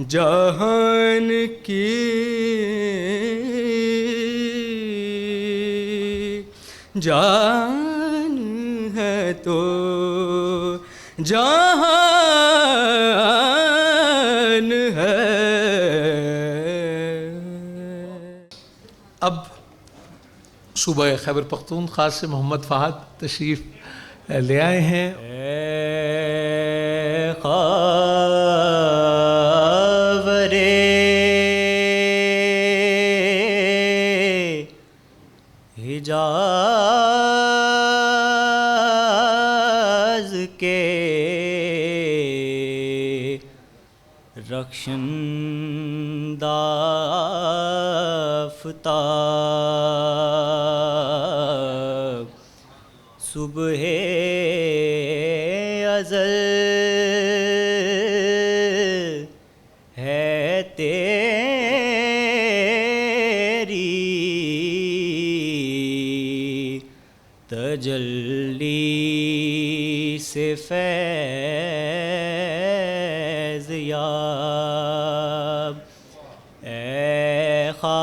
جہان کی، جان ہے تو جہان ہے۔ اب صوبہ خیبر پختونخوا سے محمد فہد تشریف لے آئے ہیں۔ اے خاورے حجاز کے رخشندہ آفتاب، صبح ازل ہے تیری تجلی سے فیض یاب، اے خاورے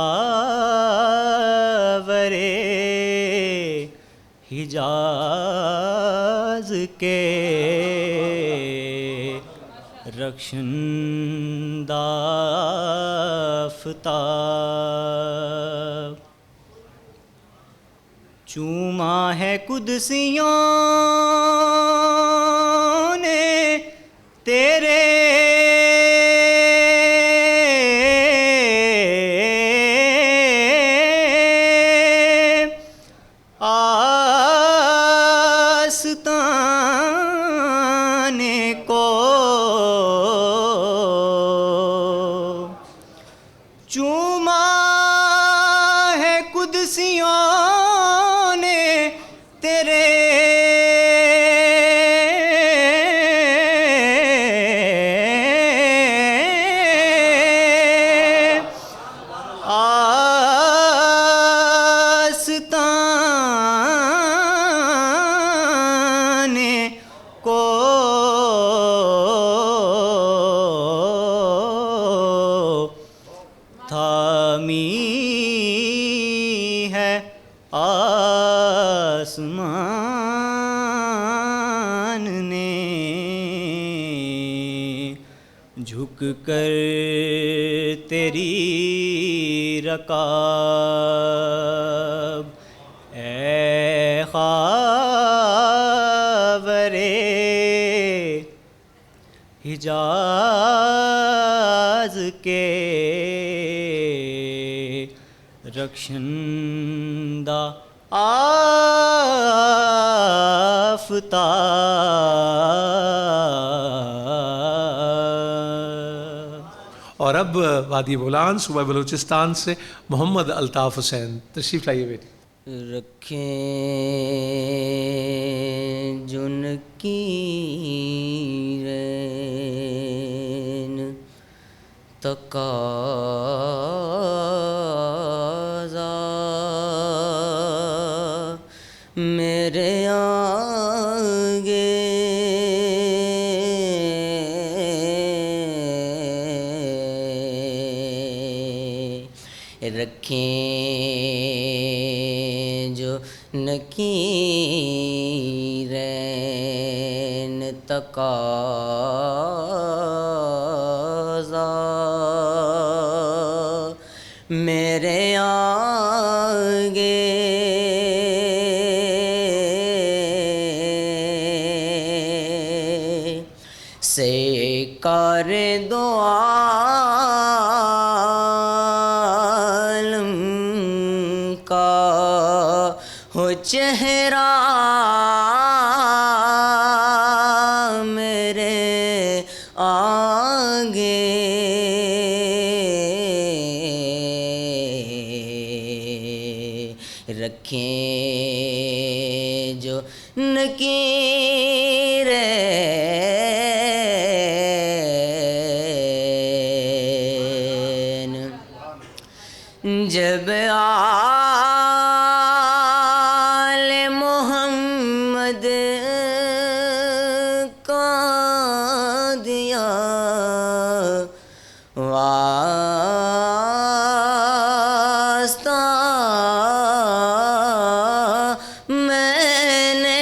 حجاز کے رخشندہ آفتاب، چوما ہے قدسیوں نے تیرے آستانے کو، چوما ہے قدسیوں نے تیرے آستانے کو، تھامی ہے آسمان نے، جھک کر تیری رکاب، اے خاورے حجاز کے رخشندہ آفتاب۔ اور اب وادی بولان صوبہ بلوچستان سے محمد الطاف حسین تشریف لائیے بیٹی۔ رکھیں جن کی رین تقاضا، میرے آگے رکھیں جو نکیرین تقاضا، میرے آگے سے کر دو عالم کا ہو چہرہ، میرے آگے رکھیں جو نکیرین، جب آل محمد کا دیا واسطہ، میں نے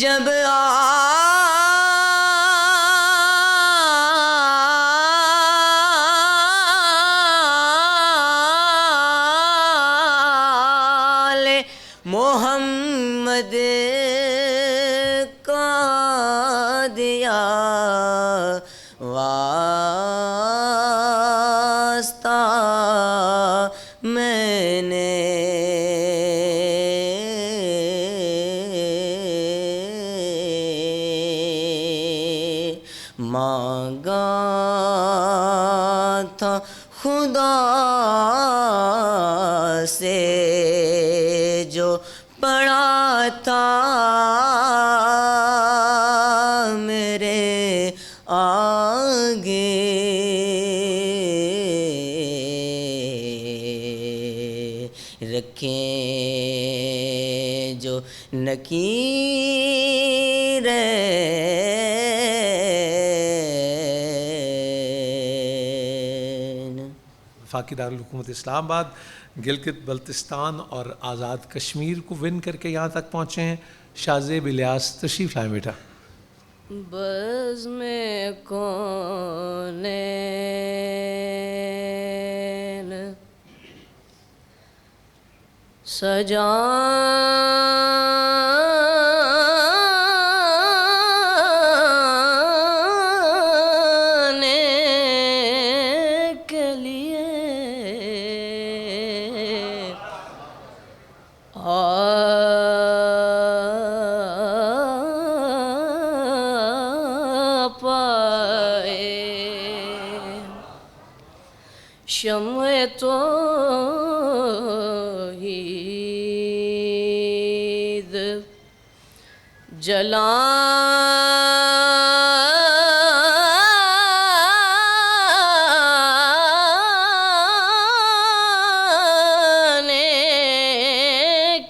جب آل محمد کا دیا واسطہ، میں نے مانگا تھا خدا سے جو پڑا تھا میرے آگے، رکھیں جو نکیرین۔ وفاقی دارالحکومت اسلام آباد گلگت بلتستان اور آزاد کشمیر کو ون کر کے یہاں تک پہنچے ہیں۔ شاہ زیب الیاس تشریف لائیں بیٹا۔ بزم کونین سجانے کے لیے شمع توحید جلانے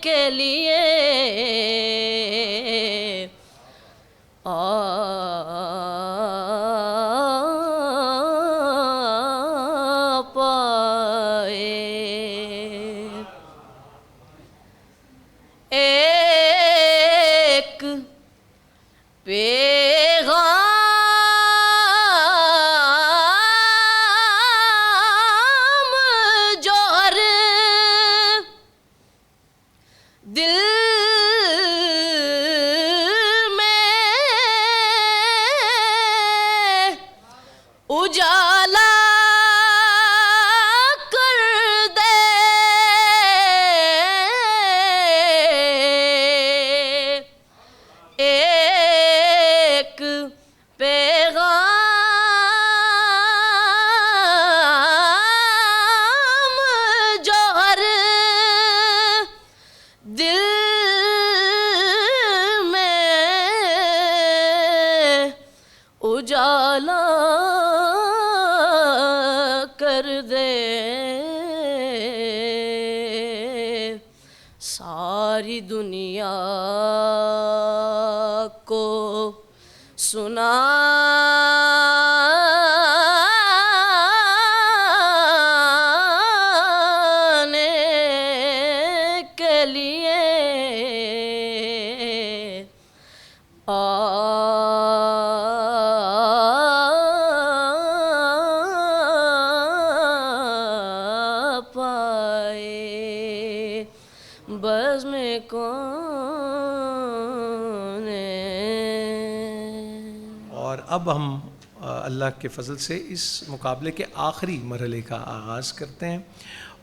کے لیے ایک پیغام جوہر دل میں اجالا اجالا کر دے ساری دنیا کو سنانے کے لیے پائے بزم کونین۔ اور اب ہم اللہ کے فضل سے اس مقابلے کے آخری مرحلے کا آغاز کرتے ہیں،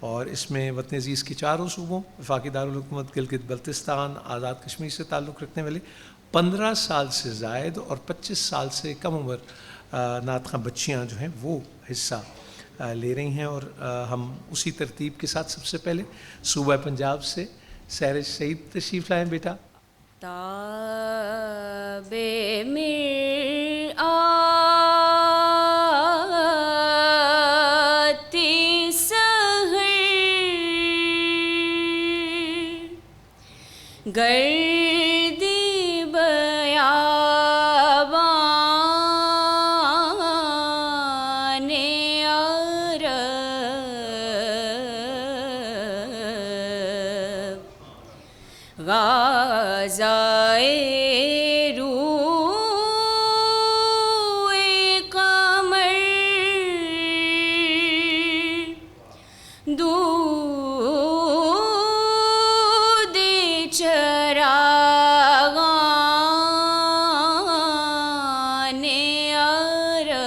اور اس میں وطن عزیز کی چاروں صوبوں وفاقی دارالحکومت گلگت بلتستان آزاد کشمیر سے تعلق رکھنے والے 15 سال سے زائد اور 25 سال سے کم عمر نعت خواں بچیاں جو ہیں وہ حصہ لے رہی ہیں، اور ہم اسی ترتیب کے ساتھ سب سے پہلے صوبہ پنجاب سے سہرش سعید تشریف لائیں بیٹا۔ تاب مرآتی سحر گردی بیابان عرب غازائے روئے قمر دود چراغان عرب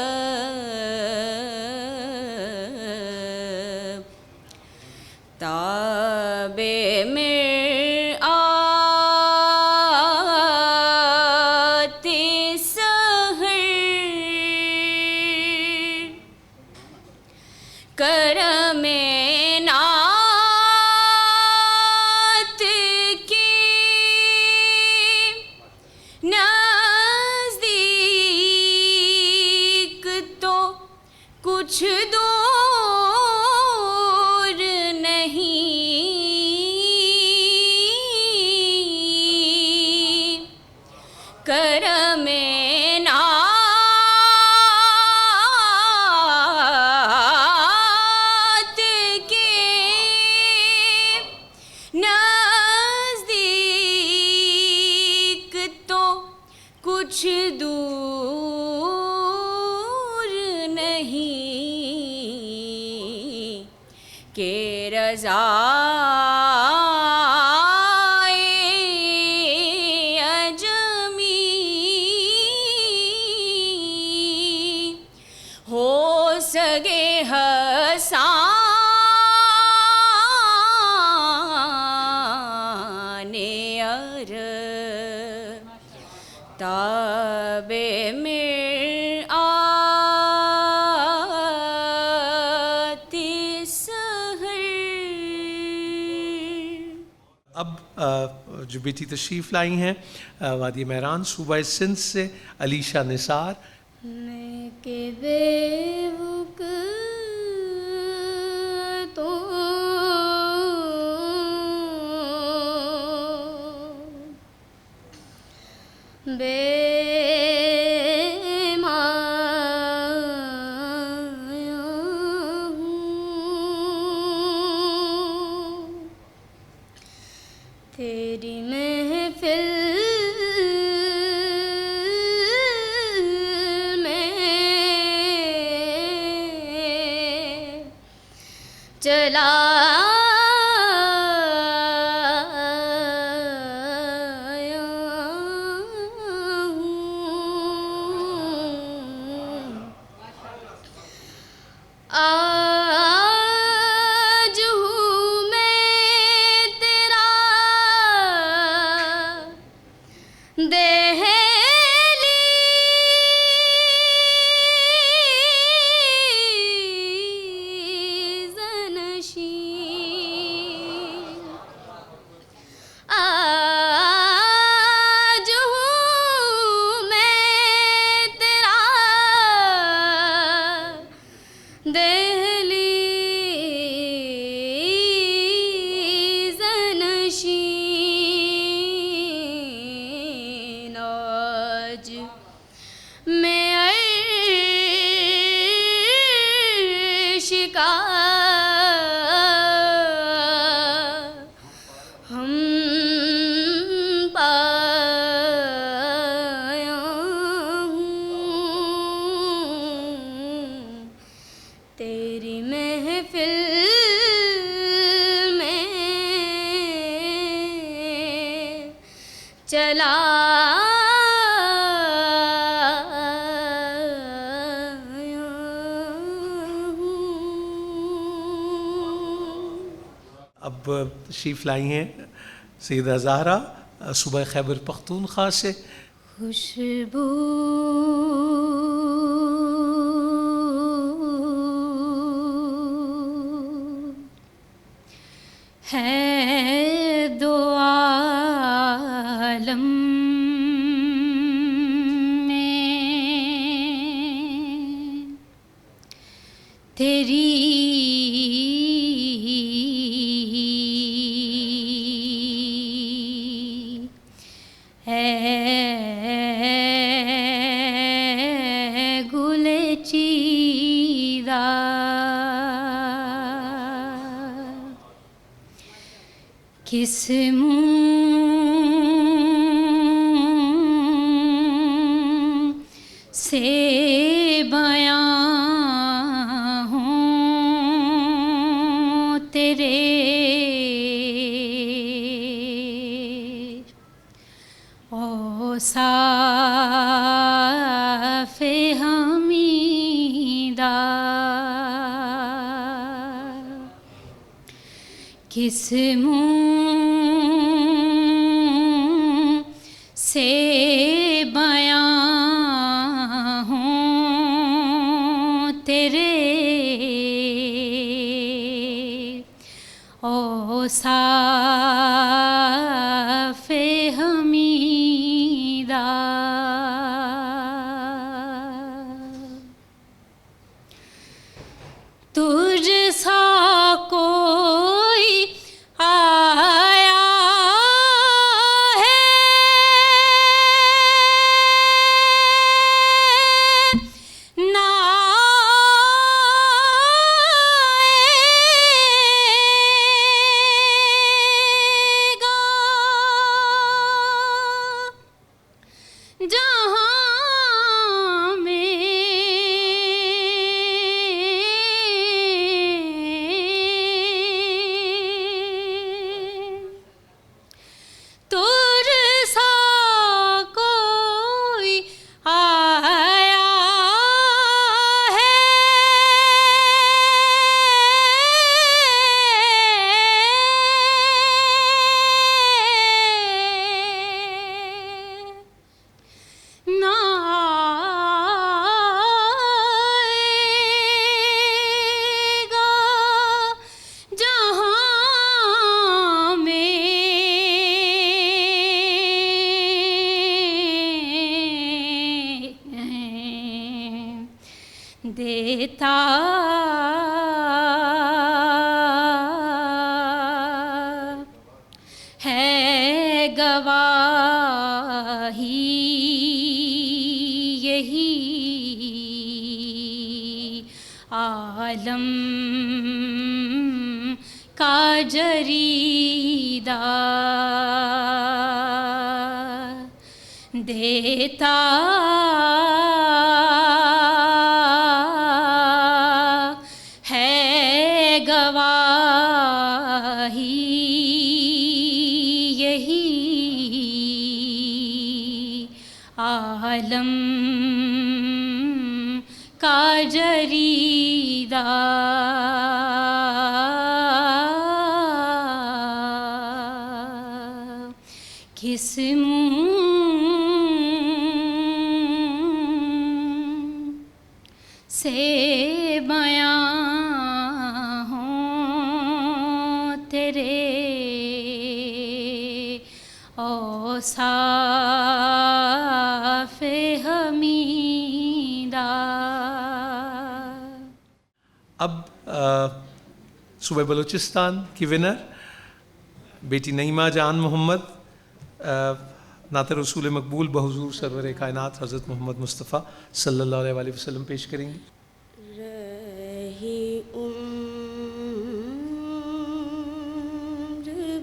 تاب کرم نعت کی نزدیک تو کچھ دور نہیں کرم کچھ دور رضائے اجمی ہو سگے حسان ار تاب اب جو بیٹی تشریف لائی ہیں وادی مہران صوبہ سندھ سے علیشہ نثار. میں کہ بیوک تو بے تیری محفل میں چلا تیری محفل میں چلا اب تشریف لائی ہیں سیدہ زہرا صوبہ خیبر پختونخوا سے. خوشبو ہے دو عالم میں تیری گل چیدہ کس منہ سے بیان ہوں تیرے اوصاف حمیدہ کس منہ سے بیان ہوں تیرے اوصاف حمیدہ. تجھ سا کوئی دیتا ہے گواہی یہی عالم کا جریدہ دیتا ہے گواہی یہی عالم کا جریدہ کس منہ سے بیاں ہوں تیرے اوصاف حمیدہ. اب صوبہ بلوچستان کی ونر بیٹی نعیمہ جان محمد نعت رسول مقبول بحضور سرور کائنات حضرت محمد مصطفیٰ صلی اللہ علیہ وآلہ وسلم پیش کریں گی. رہی عمر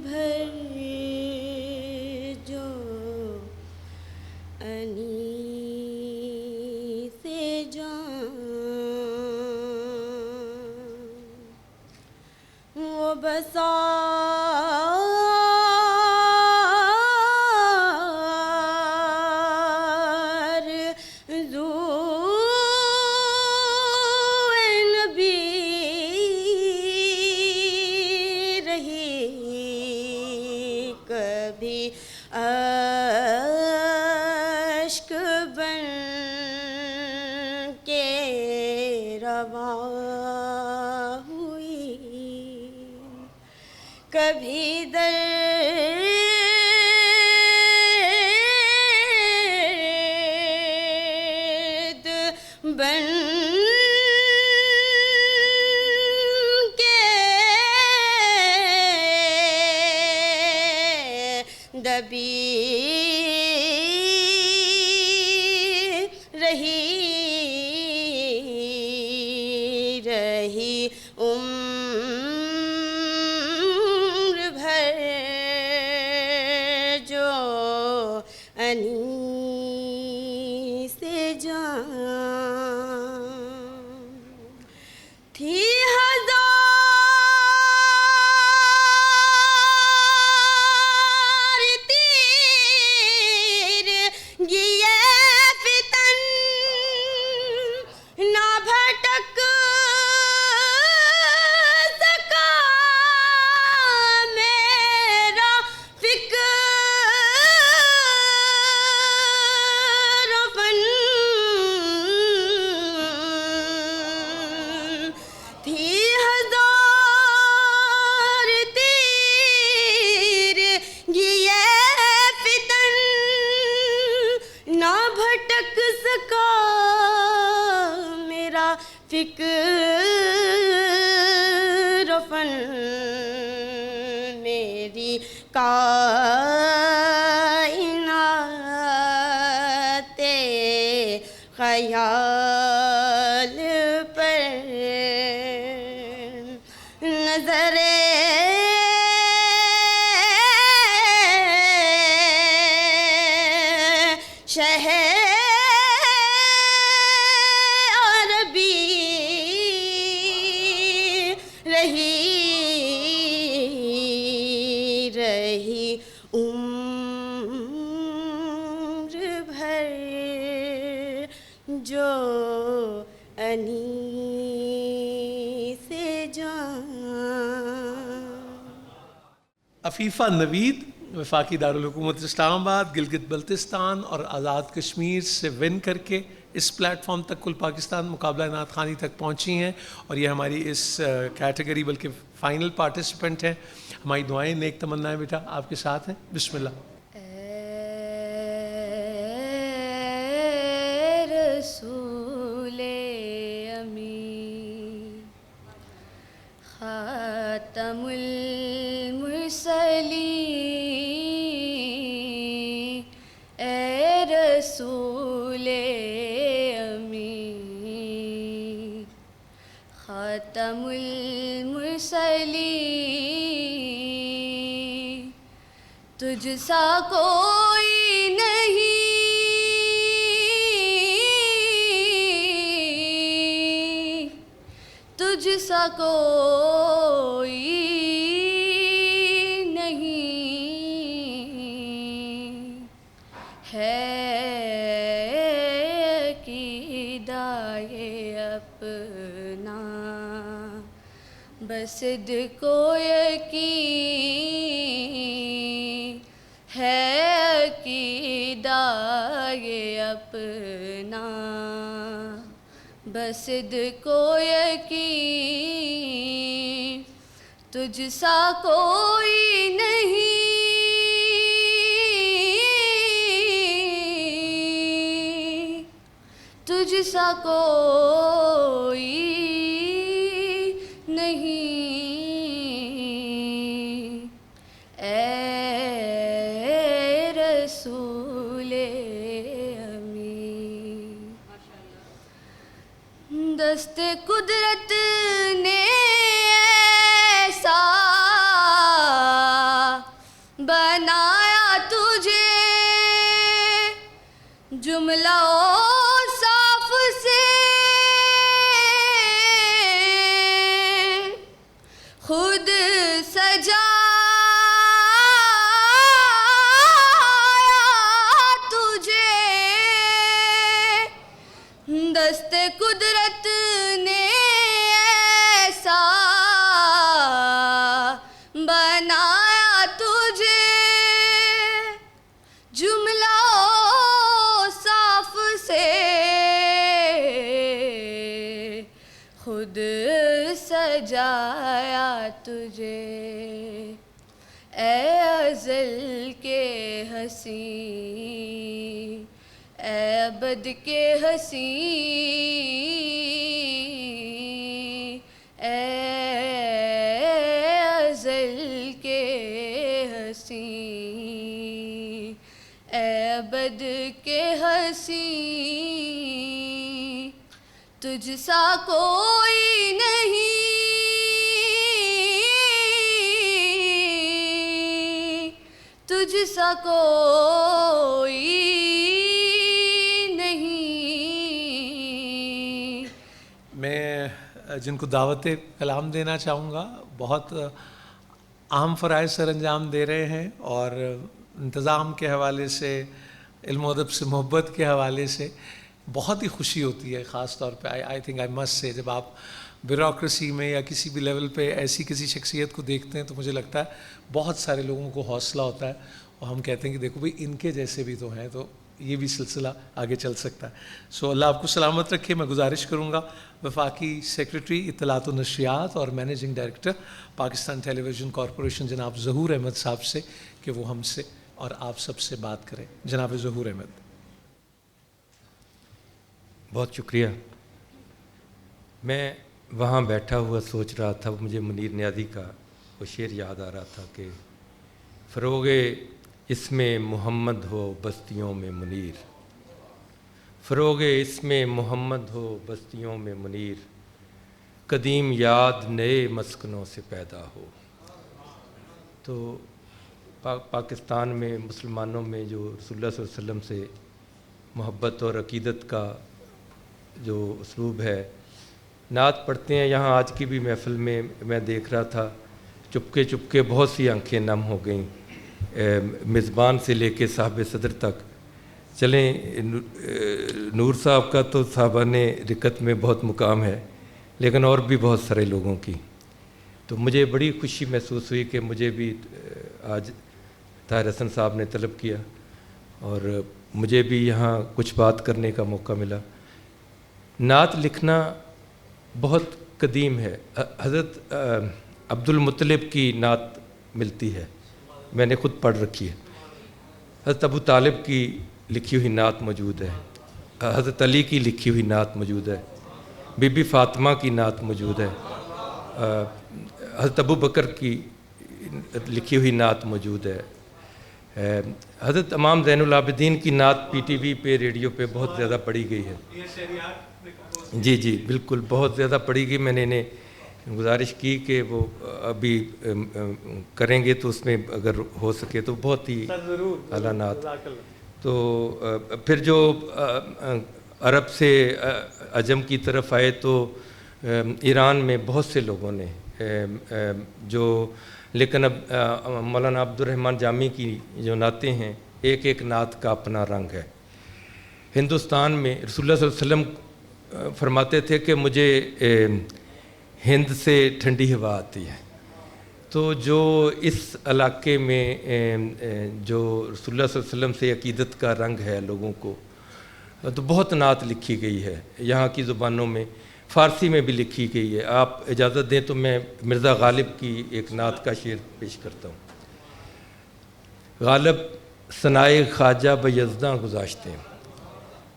بھر جو انیس جان وہ اشک بن کے رواں ہوئی کبھی درد بن دبی رہی عمر بھر جو انیس جان تھی بھٹک سکا میرا فکر فن میری کائنات خیال پر نظر رہی عمر بھر جو انیس جان. عفیفہ نوید وفاقی دارالحکومت اسلام آباد گلگت بلتستان اور آزاد کشمیر سے ون کر کے اس پلیٹ فارم تک کل پاکستان مقابلہ نعت خوانی تک پہنچی ہیں اور یہ ہماری اس کیٹیگری بلکہ فائنل پارٹیسپینٹ ہیں. ہماری دعائیں نیک تمنائیں بیٹا آپ کے ساتھ ہیں. بسم اللہ. رسول امی خاتم المرسلین اے رسول امی خاتم المرسلین تجھ سا کوئی نہیں، تجھ سا کوئی نہیں ہے عقیدہ یہ اپنا بس صدق و یقین ہے عقیدہ یہ اپنا بس صدق و یقین تجھ سا کوئی نہیں، تجھ سا کوئی نہیں اے رسول امی دست قدرت نے ایسا بنایا تجھے جملہ صاف سے خود سجایا تجھے دست قدرت نے ایسا بنایا تجھے جملہ صاف سے خود سجایا تجھے اے ازل کے حسین اے ابد کے حسین اے ازل کے حسین اے ابد کے حسین تجھ سا کوئی نہیں، تجھ سا کوئی نہیں میں جن کو دعوت کلام دینا چاہوں گا بہت اہم فرائض سر انجام دے رہے ہیں اور انتظام کے حوالے سے علم و ادب سے محبت کے حوالے سے بہت ہی خوشی ہوتی ہے. خاص طور پہ آئی تھنک آئی مسٹ سے جب آپ بیوروکریسی میں یا کسی بھی لیول پہ ایسی کسی شخصیت کو دیکھتے ہیں تو مجھے لگتا ہے بہت سارے لوگوں کو حوصلہ ہوتا ہے اور ہم کہتے ہیں کہ دیکھو بھئی ان کے جیسے بھی تو ہیں تو یہ بھی سلسلہ آگے چل سکتا ہے. سو اللہ آپ کو سلامت رکھے. میں گزارش کروں گا وفاقی سیکریٹری اطلاعات و نشریات اور مینیجنگ ڈائریکٹر پاکستان ٹیلی ویژن کارپوریشن جناب ظہور احمد صاحب سے کہ وہ ہم سے اور آپ سب سے بات کریں. جناب ظہور احمد. بہت شکریہ. میں وہاں بیٹھا ہوا سوچ رہا تھا مجھے منیر نیازی کا وہ شعر یاد آ رہا تھا کہ فروغ اس میں محمد ہو بستیوں میں منیر، فروغ اس میں محمد ہو بستیوں میں منیر، قدیم یاد نئے مسکنوں سے پیدا ہو. تو پاکستان میں مسلمانوں میں جو رسول اللہ صلی اللہ علیہ وسلم سے محبت اور عقیدت کا جو اسلوب ہے، نعت پڑھتے ہیں. یہاں آج کی بھی محفل میں میں دیکھ رہا تھا چپکے چپکے بہت سی آنکھیں نم ہو گئیں، میزبان سے لے کے صاحب صدر تک. چلیں نور صاحب کا تو صاحبان رکت میں بہت مقام ہے لیکن اور بھی بہت سارے لوگوں کی. تو مجھے بڑی خوشی محسوس ہوئی کہ مجھے بھی آج طاہر حسن صاحب نے طلب کیا اور مجھے بھی یہاں کچھ بات کرنے کا موقع ملا. نعت لکھنا بہت قدیم ہے. حضرت عبد المطلب کی نعت ملتی ہے، میں نے خود پڑھ رکھی ہے. حضرت ابو طالب کی لکھی ہوئی نعت موجود ہے، حضرت علی کی لکھی ہوئی نعت موجود ہے. بی بی فاطمہ کی نعت موجود ہے، حضرت ابو بکر کی لکھی ہوئی نعت موجود ہے، حضرت امام زین العابدین کی نعت پی ٹی وی پہ ریڈیو پہ بہت زیادہ پڑھی گئی ہے. جی جی بالکل بہت زیادہ پڑھی گئی. میں نے انہیں گزارش کی کہ وہ ابھی کریں گے تو اس میں اگر ہو سکے تو بہت ہی اعلیٰ نعت. تو پھر جو عرب سے عجم کی طرف آئے تو ایران میں بہت سے لوگوں نے جو، لیکن اب مولانا عبد الرحمن جامی کی جو نعتیں ہیں ایک ایک نعت کا اپنا رنگ ہے. ہندوستان میں رسول اللہ صلی اللہ علیہ وسلم فرماتے تھے کہ مجھے ہند سے ٹھنڈی ہوا آتی ہے. تو جو اس علاقے میں جو رسول اللہ صلی اللہ علیہ وسلم سے عقیدت کا رنگ ہے لوگوں کو، تو بہت نعت لکھی گئی ہے یہاں کی زبانوں میں، فارسی میں بھی لکھی گئی ہے. آپ اجازت دیں تو میں مرزا غالب کی ایک نعت کا شعر پیش کرتا ہوں. غالب ثنائے خواجہ بیزداں گذاشتے ہیں،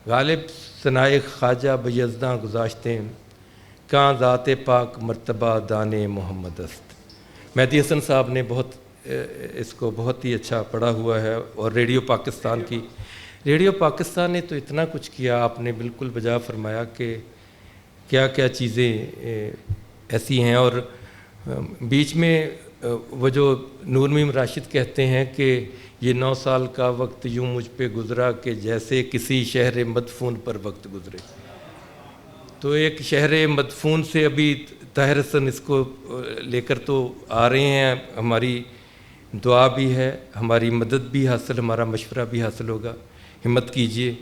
غالب ثنائے خواجہ بیزداں گذاشتے ہیں، کہاں ذات پاک مرتبہ دان محمد است. مہدی حسن صاحب نے بہت اس کو بہت ہی اچھا پڑھا ہوا ہے. اور ریڈیو پاکستان کی، ریڈیو پاکستان نے تو اتنا کچھ کیا، آپ نے بالکل بجا فرمایا کہ کیا کیا چیزیں ایسی ہیں. اور بیچ میں وہ جو نور میم راشد کہتے ہیں کہ یہ 9 سال کا وقت یوں مجھ پہ گزرا کہ جیسے کسی شہر مدفون پر وقت گزرے. تو ایک شہر مدفون سے ابھی طاہر حسن اس کو لے کر تو آ رہے ہیں. ہماری دعا بھی ہے، ہماری مدد بھی حاصل، ہمارا مشورہ بھی حاصل ہوگا. ہمت کیجئے.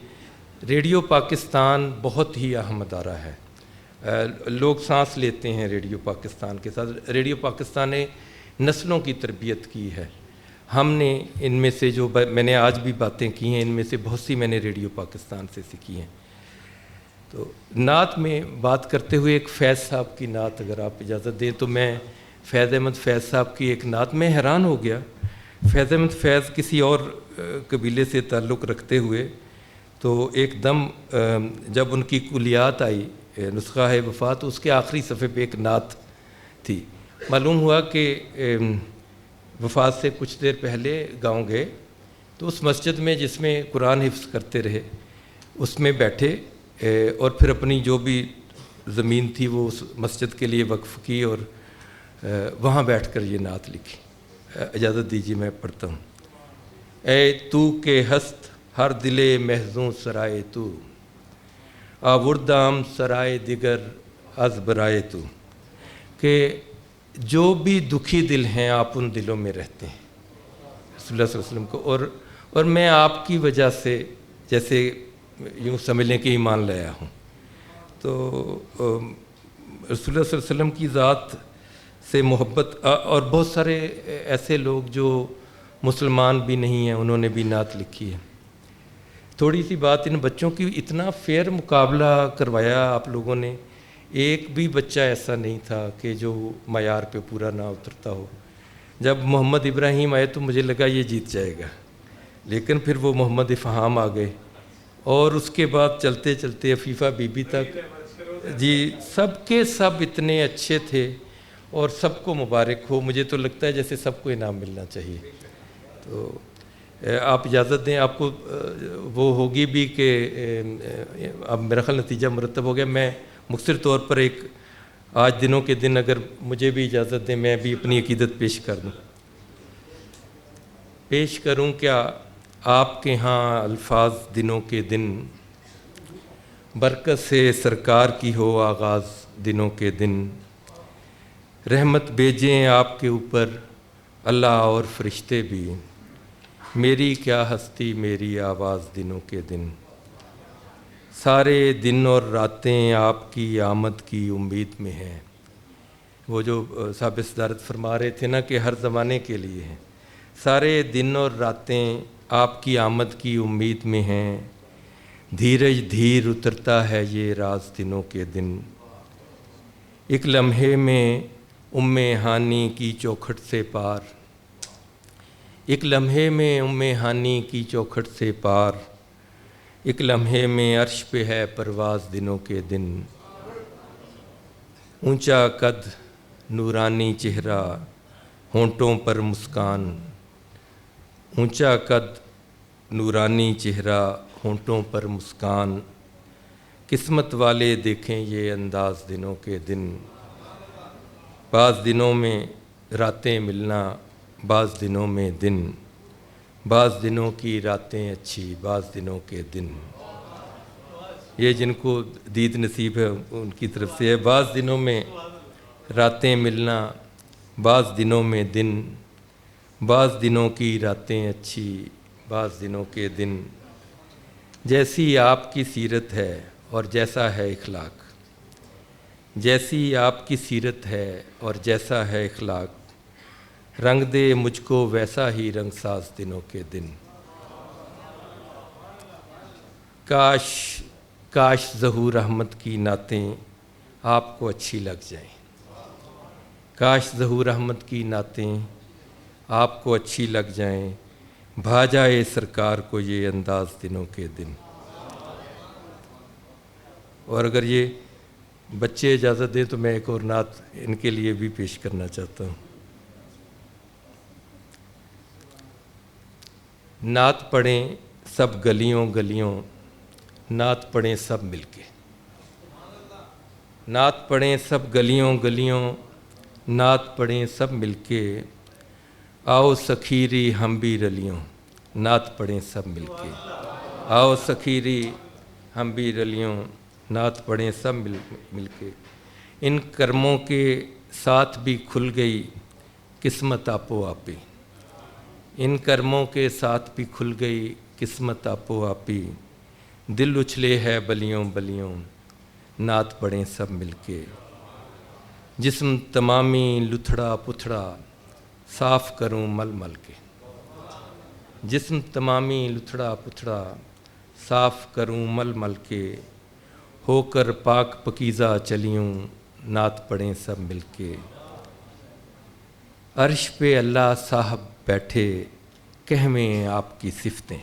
ریڈیو پاکستان بہت ہی اہم ادارہ ہے. لوگ سانس لیتے ہیں ریڈیو پاکستان کے ساتھ. ریڈیو پاکستان نے نسلوں کی تربیت کی ہے. ہم نے ان میں سے جو میں نے آج بھی باتیں کی ہیں، ان میں سے بہت سی میں نے ریڈیو پاکستان سے سیکھی ہیں. تو نعت میں بات کرتے ہوئے ایک فیض صاحب کی نعت اگر آپ اجازت دیں تو میں فیض احمد فیض صاحب کی ایک نعت، میں حیران ہو گیا. فیض احمد فیض کسی اور قبیلے سے تعلق رکھتے ہوئے، تو ایک دم جب ان کی کلیات آئی نسخہ ہے وفات، اس کے آخری صفحے پہ ایک نعت تھی. معلوم ہوا کہ وفات سے کچھ دیر پہلے گاؤں گئے تو اس مسجد میں جس میں قرآن حفظ کرتے رہے اس میں بیٹھے اور پھر اپنی جو بھی زمین تھی وہ اس مسجد کے لیے وقف کی اور وہاں بیٹھ کر یہ نعت لکھی. اجازت دیجیے میں پڑھتا ہوں. اے تو کہ ہست ہر دل محزوں سرائے تو، آوردام سرائے دیگر از برائے تو. کہ جو بھی دکھی دل ہیں آپ ان دلوں میں رہتے ہیں رسول اللہ صلی اللہ علیہ وسلم کو. اور میں آپ کی وجہ سے جیسے یوں سمجھ لیں کہ ایمان لایا ہوں. تو رسول اللہ صلی اللہ علیہ وسلم کی ذات سے محبت، اور بہت سارے ایسے لوگ جو مسلمان بھی نہیں ہیں انہوں نے بھی نعت لکھی ہے. تھوڑی سی بات، ان بچوں کی اتنا فیئر مقابلہ کروایا آپ لوگوں نے، ایک بھی بچہ ایسا نہیں تھا کہ جو معیار پہ پورا نہ اترتا ہو. جب محمد ابراہیم آئے تو مجھے لگا یہ جیت جائے گا، لیکن پھر وہ محمد افہام آ گئے اور اس کے بعد چلتے چلتے عفیفہ بی بی تک. جی سب کے سب اتنے اچھے تھے اور سب کو مبارک ہو. مجھے تو لگتا ہے جیسے سب کو انعام ملنا چاہیے. تو آپ اجازت دیں، آپ کو وہ ہوگی بھی کہ اب میرا خیال نتیجہ مرتب ہو گیا. میں مختصر طور پر ایک آج دنوں کے دن اگر مجھے بھی اجازت دیں میں بھی اپنی عقیدت پیش کر دوں. پیش کروں کیا آپ کے ہاں الفاظ دنوں کے دن، برکت سے سرکار کی ہو آغاز دنوں کے دن. رحمت بھیجیں آپ کے اوپر اللہ اور فرشتے بھی، میری کیا ہستی میری آواز دنوں کے دن. سارے دن اور راتیں آپ کی آمد کی امید میں ہیں. وہ جو صاحب صدارت فرما رہے تھے نا کہ ہر زمانے کے لیے ہیں. سارے دن اور راتیں آپ کی آمد کی امید میں ہیں. دھیرج دھیر اترتا ہے یہ راز دنوں کے دن. ایک لمحے میں ہانی کی چوکھٹ سے پار، ایک لمحے میں ہانی کی چوکھٹ سے پار. ایک لمحے میں عرش پہ ہے پرواز دنوں کے دن. اونچا قد نورانی چہرہ ہونٹوں پر مسکان، اونچا قد نورانی چہرہ ہونٹوں پر مسکان، قسمت والے دیکھیں یہ انداز دنوں کے دن، بعض دنوں میں راتیں ملنا بعض دنوں میں دن، بعض دنوں کی راتیں اچھی بعض دنوں کے دن۔ یہ جن کو دید نصیب ہے ان کی طرف سے ہے، بعض دنوں میں راتیں ملنا بعض دنوں میں دن، بعض دنوں کی راتیں اچھی بعض دنوں کے دن، جیسی آپ کی سیرت ہے اور جیسا ہے اخلاق، جیسی آپ کی سیرت ہے اور جیسا ہے اخلاق، رنگ دے مجھ کو ویسا ہی رنگ ساز دنوں کے دن۔ کاش ظہور احمد کی نعتیں آپ کو اچھی لگ جائیں، کاش ظہور احمد کی نعتیں آپ کو اچھی لگ جائیں، بھا جائے سرکار کو یہ انداز دنوں کے دن۔ اور اگر یہ بچے اجازت دیں تو میں ایک اور نعت ان کے لیے بھی پیش کرنا چاہتا ہوں۔ نعت پڑھیں سب گلیوں گلیوں، نعت پڑھیں سب مل کے، نعت پڑھیں سب گلیوں گلیوں، نعت پڑھیں سب مل کے، آؤ سکھیری ہم بھی رلیوں، نعت پڑھیں سب مل کے، آؤ سکھیری ہم بھی رلیوں، نعت پڑھیں سب مل کے، ان کرموں کے ساتھ بھی کھل گئی قسمت آپو آپی، ان کرموں کے ساتھ بھی کھل گئی قسمت آپو آپی، دل اچھلے ہے بلیوں بلیوں، نعت پڑھیں سب مل کے، جسم تمامی لتھڑا پتھڑا صاف کروں مل مل کے، جسم تمامی لتھڑا پتھڑا صاف کروں مل مل کے، ہو کر پاک پکیزہ چلیوں، نعت پڑھیں سب مل کے، عرش پہ اللہ صاحب بیٹھے کہویں آپ کی صفتیں،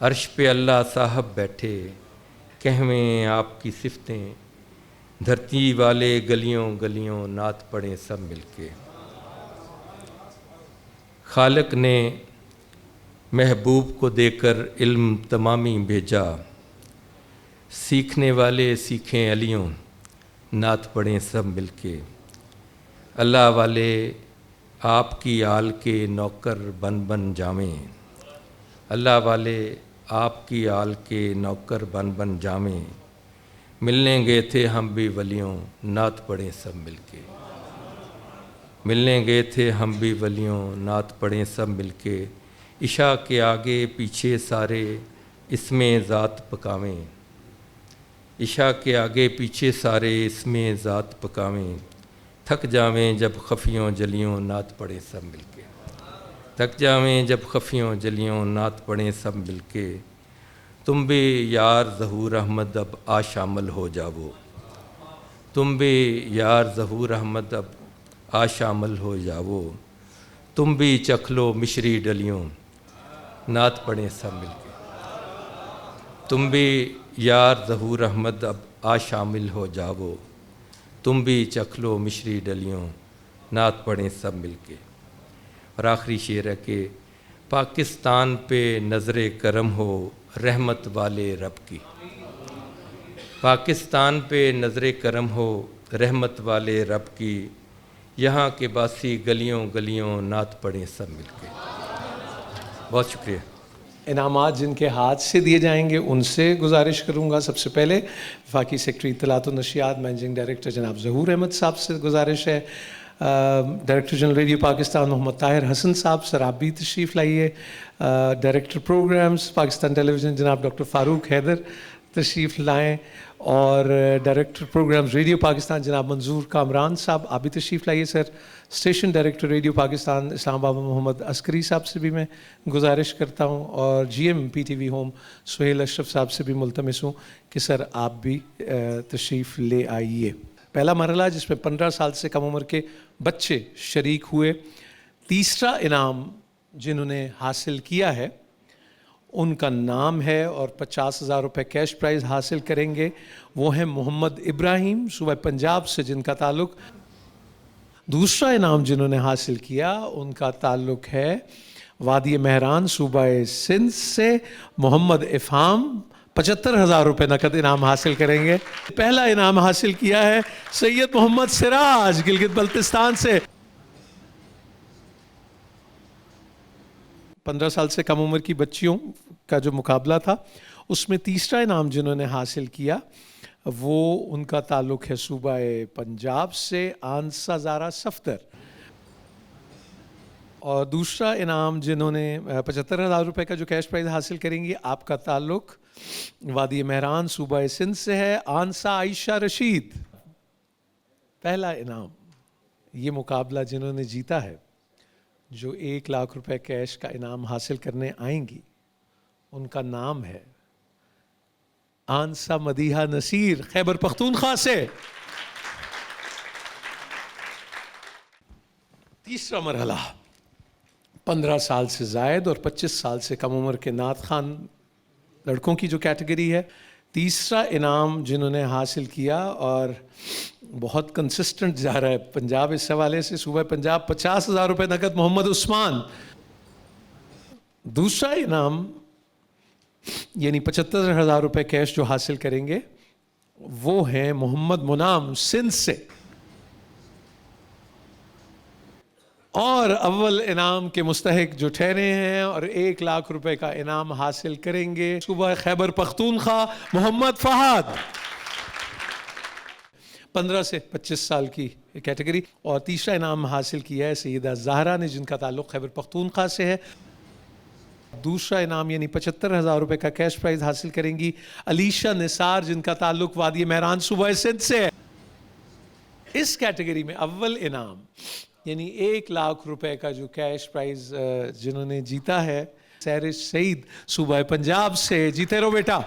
عرش پہ اللہ صاحب بیٹھے کہویں آپ کی صفتیں، دھرتی والے گلیوں گلیوں، نعت پڑھیں سب مل کے، خالق نے محبوب کو دے کر علم تمامی بھیجا، سیکھنے والے سیکھیں علیوں، نعت پڑھیں سب مل کے، اللہ والے آپ کی آل کے نوکر بن بن جامیں، اللہ والے آپ کی آل کے نوکر بن بن جامیں، ملنے گئے تھے ہم بھی ولیوں، نعت پڑھیں سب مل کے، ملنے گئے تھے ہم بھی ولیوں، نعت پڑھیں سب مل کے، عشاء کے آگے پیچھے سارے اس میں ذات پکاویں، عشاء کے آگے پیچھے سارے اس میں ذات پکاویں، تھک جاویں جب خفیوں جلیوں، نعت پڑھیں سب مل کے، تھک جاویں جب خفیوں جلیوں، نعت پڑھیں سب مل کے، تم بھی یار ظہور احمد اب آ شامل ہو جاؤ، تم بھی یار ظہور احمد اب آ شامل ہو جاؤ، تم بھی چکھ لو مشری ڈلیوں، نعت پڑھیں سب مل کے، تم بھی یار ظہور احمد اب آ شامل ہو جاؤ، تم بھی چکھ لو مشری ڈلیوں، نعت پڑھیں سب مل کے۔ اور آخری شعر ہے کہ پاکستان پہ نظر کرم ہو رحمت والے رب کی، پاکستان پہ نظر کرم ہو رحمت والے رب کی، یہاں کے باسی گلیوں گلیوں، نعت پڑھیں سب مل کے۔ بہت شکریہ۔ انعامات جن کے ہاتھ سے دیے جائیں گے ان سے گزارش کروں گا، سب سے پہلے وفاقی سیکرٹری اطلاعات و نشریات مینیجنگ ڈائریکٹر جناب ظہور احمد صاحب سے گزارش ہے، ڈائریکٹر جنرل ریڈیو پاکستان محمد طاہر حسن صاحب، سر آپ بھی تشریف لائیے، ڈائریکٹر پروگرامز پاکستان ٹیلی ویژن جناب ڈاکٹر فاروق حیدر تشریف لائیں، اور ڈائریکٹر پروگرامز ریڈیو پاکستان جناب منظور کامران صاحب آپ بھی تشریف لائیے سر، اسٹیشن ڈائریکٹر ریڈیو پاکستان اسلام آباد محمد عسکری صاحب سے بھی میں گزارش کرتا ہوں، اور G M P T V home Sohail Ashraf صاحب سے بھی ملتمس ہوں کہ سر آپ بھی تشریف لے آئیے۔ پہلا مرحلہ جس میں 15 سال سے کم عمر کے بچے شریک ہوئے، تیسرا انعام جنہوں نے حاصل کیا ہے ان کا نام ہے اور 50,000 روپے کیش پرائز حاصل کریں گے. وہ ہیں محمد ابراہیم صوبہ پنجاب سے جن کا تعلق. دوسرا انعام جنہوں نے حاصل کیا ان کا تعلق ہے وادی مہران صوبہ سندھ سے. محمد افہام 75,000 روپے نقد انعام حاصل کریں گے. پہلا انعام حاصل کیا ہے سید محمد سراج گلگت بلتستان سے. 15 سال سے کم عمر کی بچیوں کا جو مقابلہ تھا اس میں تیسرا انعام جنہوں نے حاصل کیا وہ ان کا تعلق ہے صوبہ پنجاب سے آنسا زارا صفدر. اور دوسرا انعام جنہوں نے 75,000 روپے کا جو کیش پرائز حاصل کریں گی آپ کا تعلق وادی مہران صوبہ سندھ سے ہے آنسا عائشہ رشید. پہلا انعام یہ مقابلہ جنہوں نے جیتا ہے جو 1 لاکھ روپے کیش کا انعام حاصل کرنے آئیں گی ان کا نام ہے آنسا مدیحہ نصیر خیبر پختونخوا سے. تیسرا مرحلہ 15 سال سے زائد اور 25 سال سے کم عمر کے نعت خوان لڑکوں کی جو کیٹیگری ہے. تیسرا انعام جنہوں نے حاصل کیا اور بہت کنسسٹنٹ جا رہا ہے پنجاب اس حوالے سے صوبہ پنجاب 50,000 روپے نقد محمد عثمان. دوسرا انعام یعنی 75,000 روپے کیش جو حاصل کریں گے وہ ہیں محمد منام سندھ سے. اور اول انعام کے مستحق جو ٹھہرے ہیں اور 1 لاکھ روپے کا انعام حاصل کریں گے صوبہ خیبر پختونخوا محمد فہد 15 سے 25 سال کی کیٹیگری. اور تیسرا انعام حاصل کیا ہے سیدہ زہرا نے جن کا تعلق خیبر پختونخوا سے ہے. دوسرا انعام یعنی 75,000 روپے کا کیش پرائز حاصل کریں گی علیشہ نثار جن کا تعلق وادی مہران صوبہ سندھ سے ہے. اس کیٹیگری میں اول انعام یعنی 1 لاکھ روپے کا جو کیش پرائز جنہوں نے جیتا ہے سیرش سعید صوبہ پنجاب سے. جیتے رہو بیٹا.